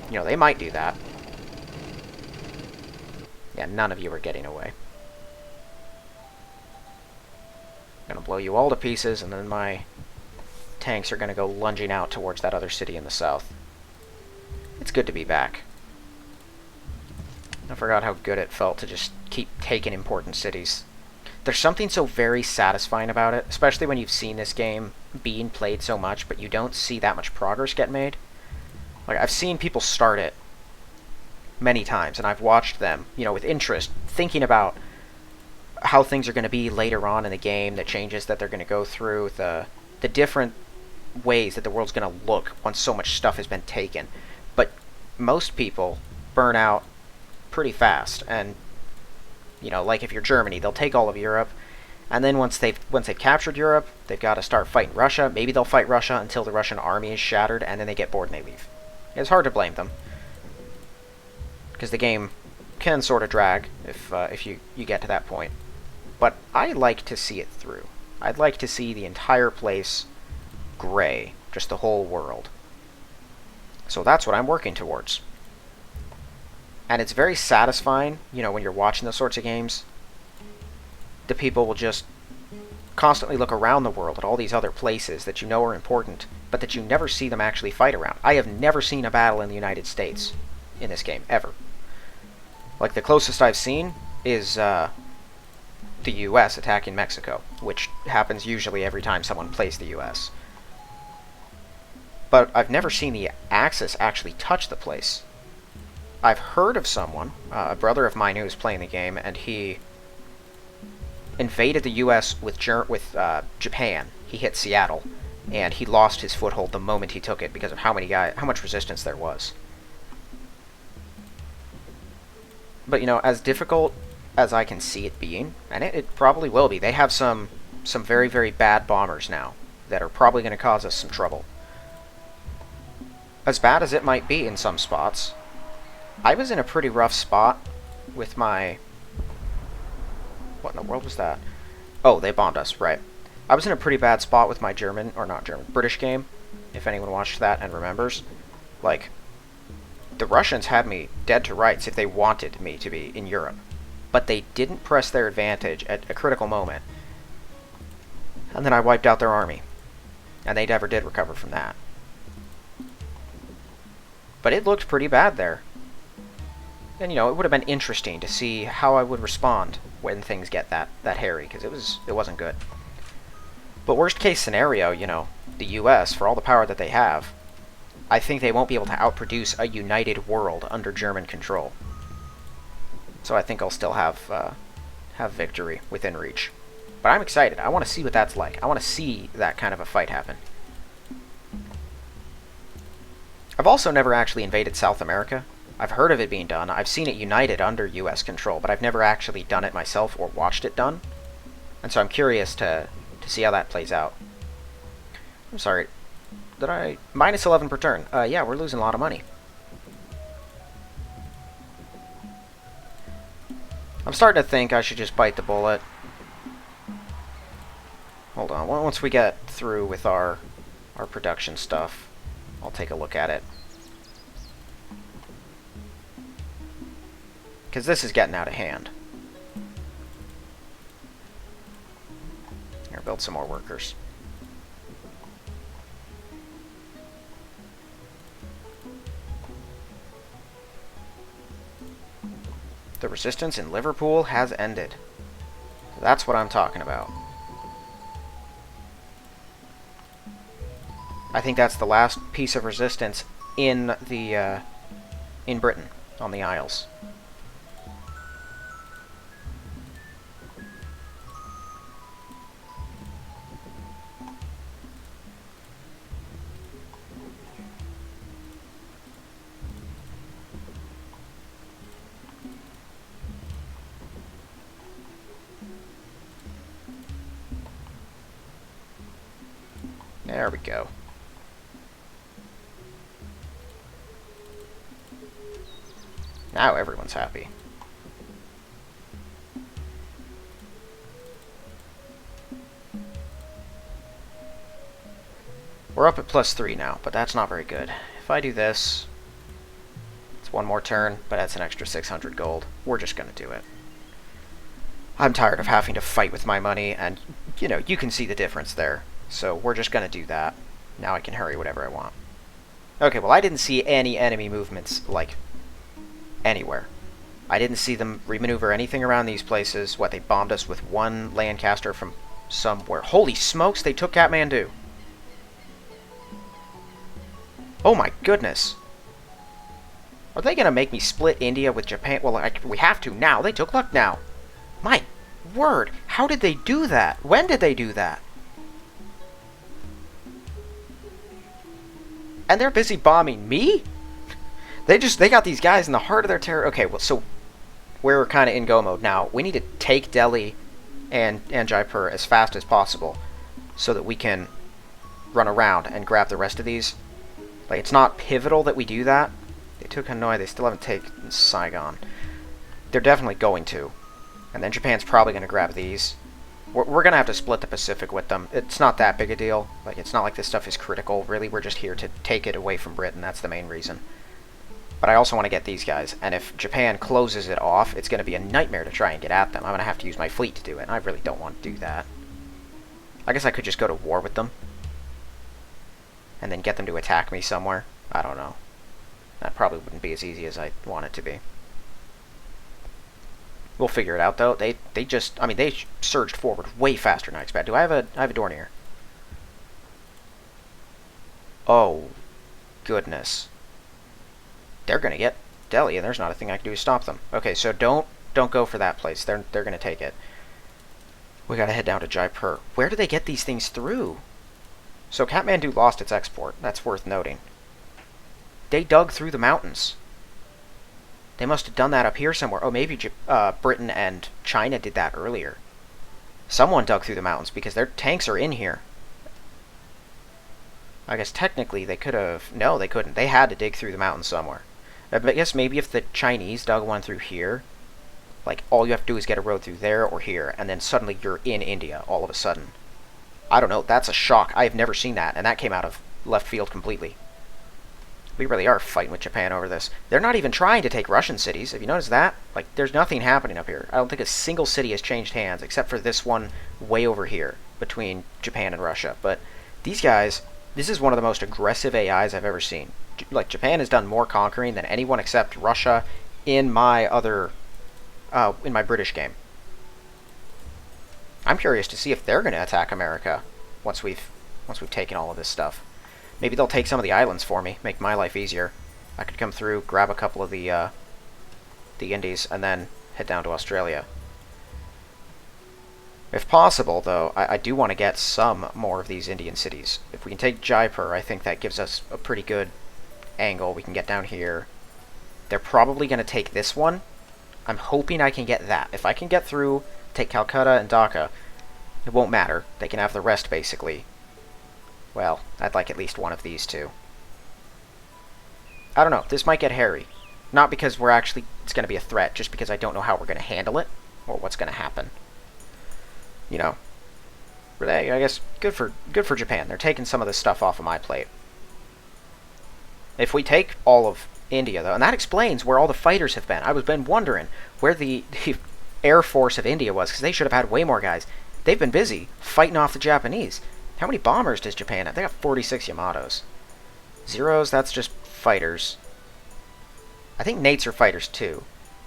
You know, they might do that. Yeah, none of you are getting away. I'm going to blow you all to pieces, and then my tanks are going to go lunging out towards that other city in the south. It's good to be back. I forgot how good it felt to just keep taking important cities. There's something so very satisfying about it, especially when you've seen this game being played so much, but you don't see that much progress get made. Like, I've seen people start it many times, and I've watched them, you know, with interest, thinking about how things are going to be later on in the game, the changes that they're going to go through, the different ways that the world's going to look once so much stuff has been taken. But most people burn out pretty fast, and you know, like if you're Germany, they'll take all of Europe, and then once they've captured Europe, they've got to start fighting Russia. Maybe they'll fight Russia until the Russian army is shattered, and then they get bored and they leave. It's hard to blame them, because the game can sort of drag if you get to that point. But I like to see it through. I'd like to see the entire place gray, just the whole world. So that's what I'm working towards. And it's very satisfying, you know, when you're watching those sorts of games. The people will just constantly look around the world at all these other places that you know are important, but that you never see them actually fight around. I have never seen a battle in the United States in this game, ever. Like, the closest I've seen is the US attacking Mexico, which happens usually every time someone plays the US. But I've never seen the Axis actually touch the place. I've heard of someone, a brother of mine who was playing the game, and he invaded the U.S. with Japan. He hit Seattle, and he lost his foothold the moment he took it because of how much resistance there was. But you know, as difficult as I can see it being, and it probably will be, they have some very, very bad bombers now that are probably going to cause us some trouble. As bad as it might be in some spots, I was in a pretty rough spot with my... What in the world was that? Oh, they bombed us, right. I was in a pretty bad spot with my British game, if anyone watched that and remembers. Like, the Russians had me dead to rights if they wanted me to be in Europe. But they didn't press their advantage at a critical moment. And then I wiped out their army. And they never did recover from that. But it looked pretty bad there. And, you know, it would have been interesting to see how I would respond when things get that hairy, because it wasn't good. But worst case scenario, you know, the US, for all the power that they have, I think they won't be able to outproduce a united world under German control. So I think I'll still have victory within reach. But I'm excited. I want to see what that's like. I want to see that kind of a fight happen. I've also never actually invaded South America. I've heard of it being done. I've seen it united under US control, but I've never actually done it myself or watched it done. And so I'm curious to see how that plays out. I'm sorry. Did I... minus 11 per turn. Yeah, we're losing a lot of money. I'm starting to think I should just bite the bullet. Hold on. Once we get through with our production stuff, I'll take a look at it. Because this is getting out of hand. Here, build some more workers. The resistance in Liverpool has ended. That's what I'm talking about. I think that's the last piece of resistance in the in Britain, on the Isles. There we go. Now everyone's happy. We're up at +3 now, but that's not very good. If I do this, it's one more turn, but that's an extra 600 gold. We're just gonna do it. I'm tired of having to fight with my money, and, you know, you can see the difference there. So we're just gonna do that. Now I can hurry whatever I want. Okay, well I didn't see any enemy movements, like, anywhere. I didn't see them remaneuver anything around these places. What, they bombed us with one Lancaster from somewhere. Holy smokes, they took Kathmandu. Oh my goodness. Are they gonna make me split India with Japan? Well, we have to now. They took Lucknow. My word, how did they do that? When did they do that? And they're busy bombing me? They got these guys in the heart of their terror. Okay, well, so we're kind of in go mode now. We need to take Delhi and Jaipur as fast as possible so that we can run around and grab the rest of these. Like, it's not pivotal that we do that. They took Hanoi. They still haven't taken Saigon. They're definitely going to. And then Japan's probably going to grab these. We're going to have to split the Pacific with them. It's not that big a deal. Like, it's not like this stuff is critical, really. We're just here to take it away from Britain. That's the main reason. But I also want to get these guys. And if Japan closes it off, it's going to be a nightmare to try and get at them. I'm going to have to use my fleet to do it. And I really don't want to do that. I guess I could just go to war with them. And then get them to attack me somewhere. I don't know. That probably wouldn't be as easy as I want it to be. We'll figure it out, though. They just, I mean, they surged forward way faster than I expected. Do I have a Dornier? Oh, goodness. They're gonna get Delhi, and there's not a thing I can do to stop them. Okay, so don't go for that place. They're gonna take it. We gotta head down to Jaipur. Where do they get these things through? So Kathmandu lost its export. That's worth noting. They dug through the mountains. They must have done that up here somewhere. Oh, maybe Britain and China did that earlier. Someone dug through the mountains because their tanks are in here. I guess technically they could have... No, they couldn't. They had to dig through the mountains somewhere. I guess maybe if the Chinese dug one through here, like, all you have to do is get a road through there or here, and then suddenly you're in India all of a sudden. I don't know. That's a shock. I've never seen that, and that came out of left field completely. We really are fighting with Japan over this. They're not even trying to take Russian cities. Have you noticed that? Like, there's nothing happening up here. I don't think a single city has changed hands, except for this one way over here, between Japan and Russia. But These guys, this is one of the most aggressive AIs I've ever seen. Like, Japan has done more conquering than anyone except Russia in my in my British game. I'm curious to see if they're going to attack America once we've taken all of this stuff. Maybe they'll take some of the islands for me, make my life easier. I could come through, grab a couple of the Indies, and then head down to Australia. If possible, though, I do want to get some more of these Indian cities. If we can take Jaipur, I think that gives us a pretty good angle. We can get down here. They're probably going to take this one. I'm hoping I can get that. If I can get through, take Calcutta and Dhaka, it won't matter. They can have the rest, basically. Well, I'd like at least one of these two. I don't know. This might get hairy. Not because it's going to be a threat, just because I don't know how we're going to handle it, or what's going to happen. You know, I guess good for Japan. They're taking some of this stuff off of my plate. If we take all of India, though, and that explains where all the fighters have been. I was been wondering where the Air Force of India was, because they should have had way more guys. They've been busy fighting off the Japanese. How many bombers does Japan have? They got 46 Yamatos. Zeros, that's just fighters. I think Nates are fighters, too.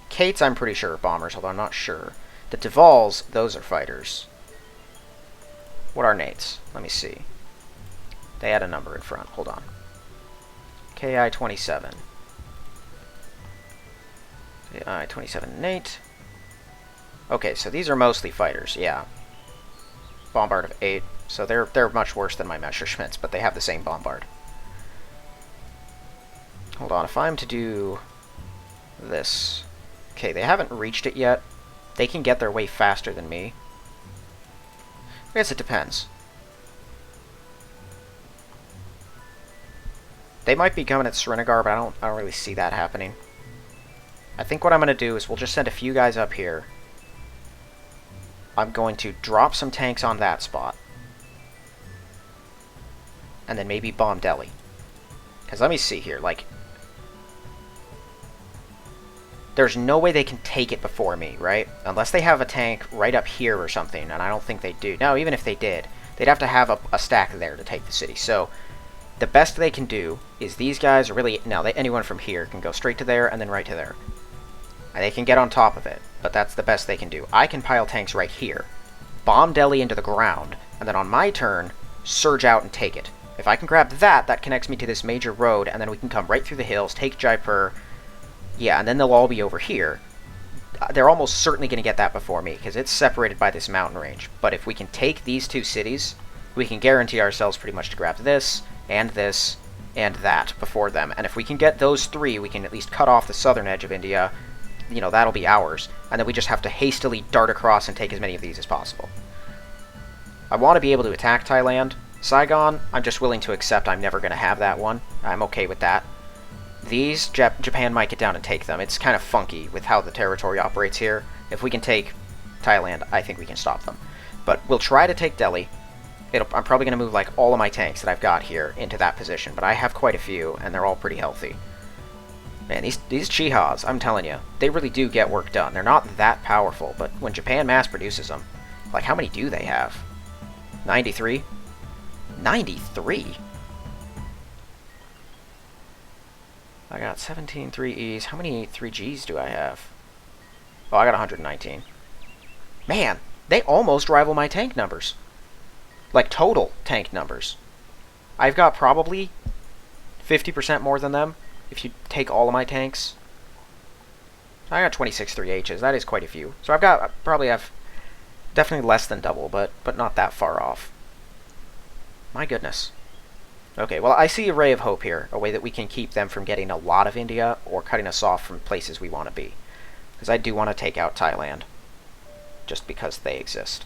Kates, I'm pretty sure, are bombers, although I'm not sure. The Devals, those are fighters. What are Nates? Let me see. They had a number in front. Hold on. KI-27. KI-27 Nate. Okay, so these are mostly fighters, yeah. Bombard of 8. So they're much worse than my Messerschmitts, but they have the same bombard. Hold on, if I'm to do this... Okay, they haven't reached it yet. They can get their way faster than me. I guess it depends. They might be coming at Srinagar, but I don't really see that happening. I think what I'm going to do is we'll just send a few guys up here. I'm going to drop some tanks on that spot. And then maybe bomb Delhi. Because let me see here, like... There's no way they can take it before me, right? Unless they have a tank right up here or something, and I don't think they do. No, even if they did, they'd have to have a stack there to take the city. So, the best they can do is these guys are really... No, anyone from here can go straight to there and then right to there. And they can get on top of it, but that's the best they can do. I can pile tanks right here, bomb Delhi into the ground, and then on my turn, surge out and take it. If I can grab that, that connects me to this major road, and then we can come right through the hills, take Jaipur... Yeah, and then they'll all be over here. They're almost certainly going to get that before me, because it's separated by this mountain range. But if we can take these two cities, we can guarantee ourselves pretty much to grab this, and that before them. And if we can get those three, we can at least cut off the southern edge of India. You know, that'll be ours. And then we just have to hastily dart across and take as many of these as possible. I want to be able to attack Thailand. Saigon, I'm just willing to accept I'm never going to have that one. I'm okay with that. These, Japan might get down and take them. It's kind of funky with how the territory operates here. If we can take Thailand, I think we can stop them. But we'll try to take Delhi. I'm probably going to move like all of my tanks that I've got here into that position, but I have quite a few, and they're all pretty healthy. Man, these Chihas, I'm telling you, they really do get work done. They're not that powerful, but when Japan mass produces them, like how many do they have? 93? 93? I got 17 3Es. How many 3Gs do I have? Oh, I got 119. Man, they almost rival my tank numbers. Like, total tank numbers. I've got probably 50% more than them, if you take all of my tanks. I got 26 3Hs. That is quite a few. So I probably have definitely less than double, but not that far off. My goodness. Okay, well, I see a ray of hope here, a way that we can keep them from getting a lot of India or cutting us off from places we want to be. Because I do want to take out Thailand, just because they exist.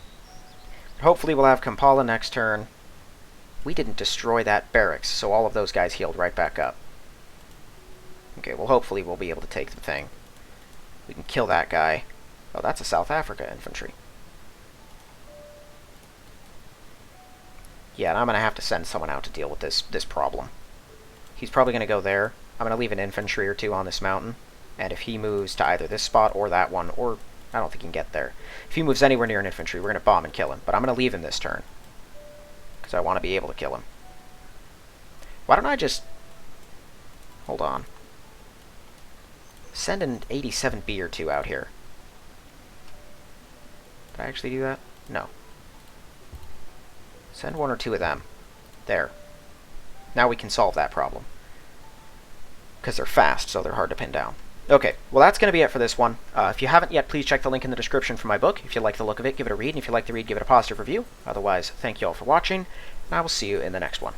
But hopefully we'll have Kampala next turn. We didn't destroy that barracks, so all of those guys healed right back up. Okay, well, hopefully we'll be able to take the thing. We can kill that guy. Oh, that's a South Africa infantry. Yeah, and I'm going to have to send someone out to deal with this problem. He's probably going to go there. I'm going to leave an infantry or two on this mountain. And if he moves to either this spot or that one, or I don't think he can get there. If he moves anywhere near an infantry, we're going to bomb and kill him. But I'm going to leave him this turn. because I want to be able to kill him. Why don't I just... Hold on. Send an 87B or two out here. Did I actually do that? No. Send one or two of them. There. Now we can solve that problem. Because they're fast, so they're hard to pin down. Okay, well that's going to be it for this one. If you haven't yet, please check the link in the description for my book. If you like the look of it, give it a read, and if you like the read, give it a positive review. Otherwise, thank you all for watching, and I will see you in the next one.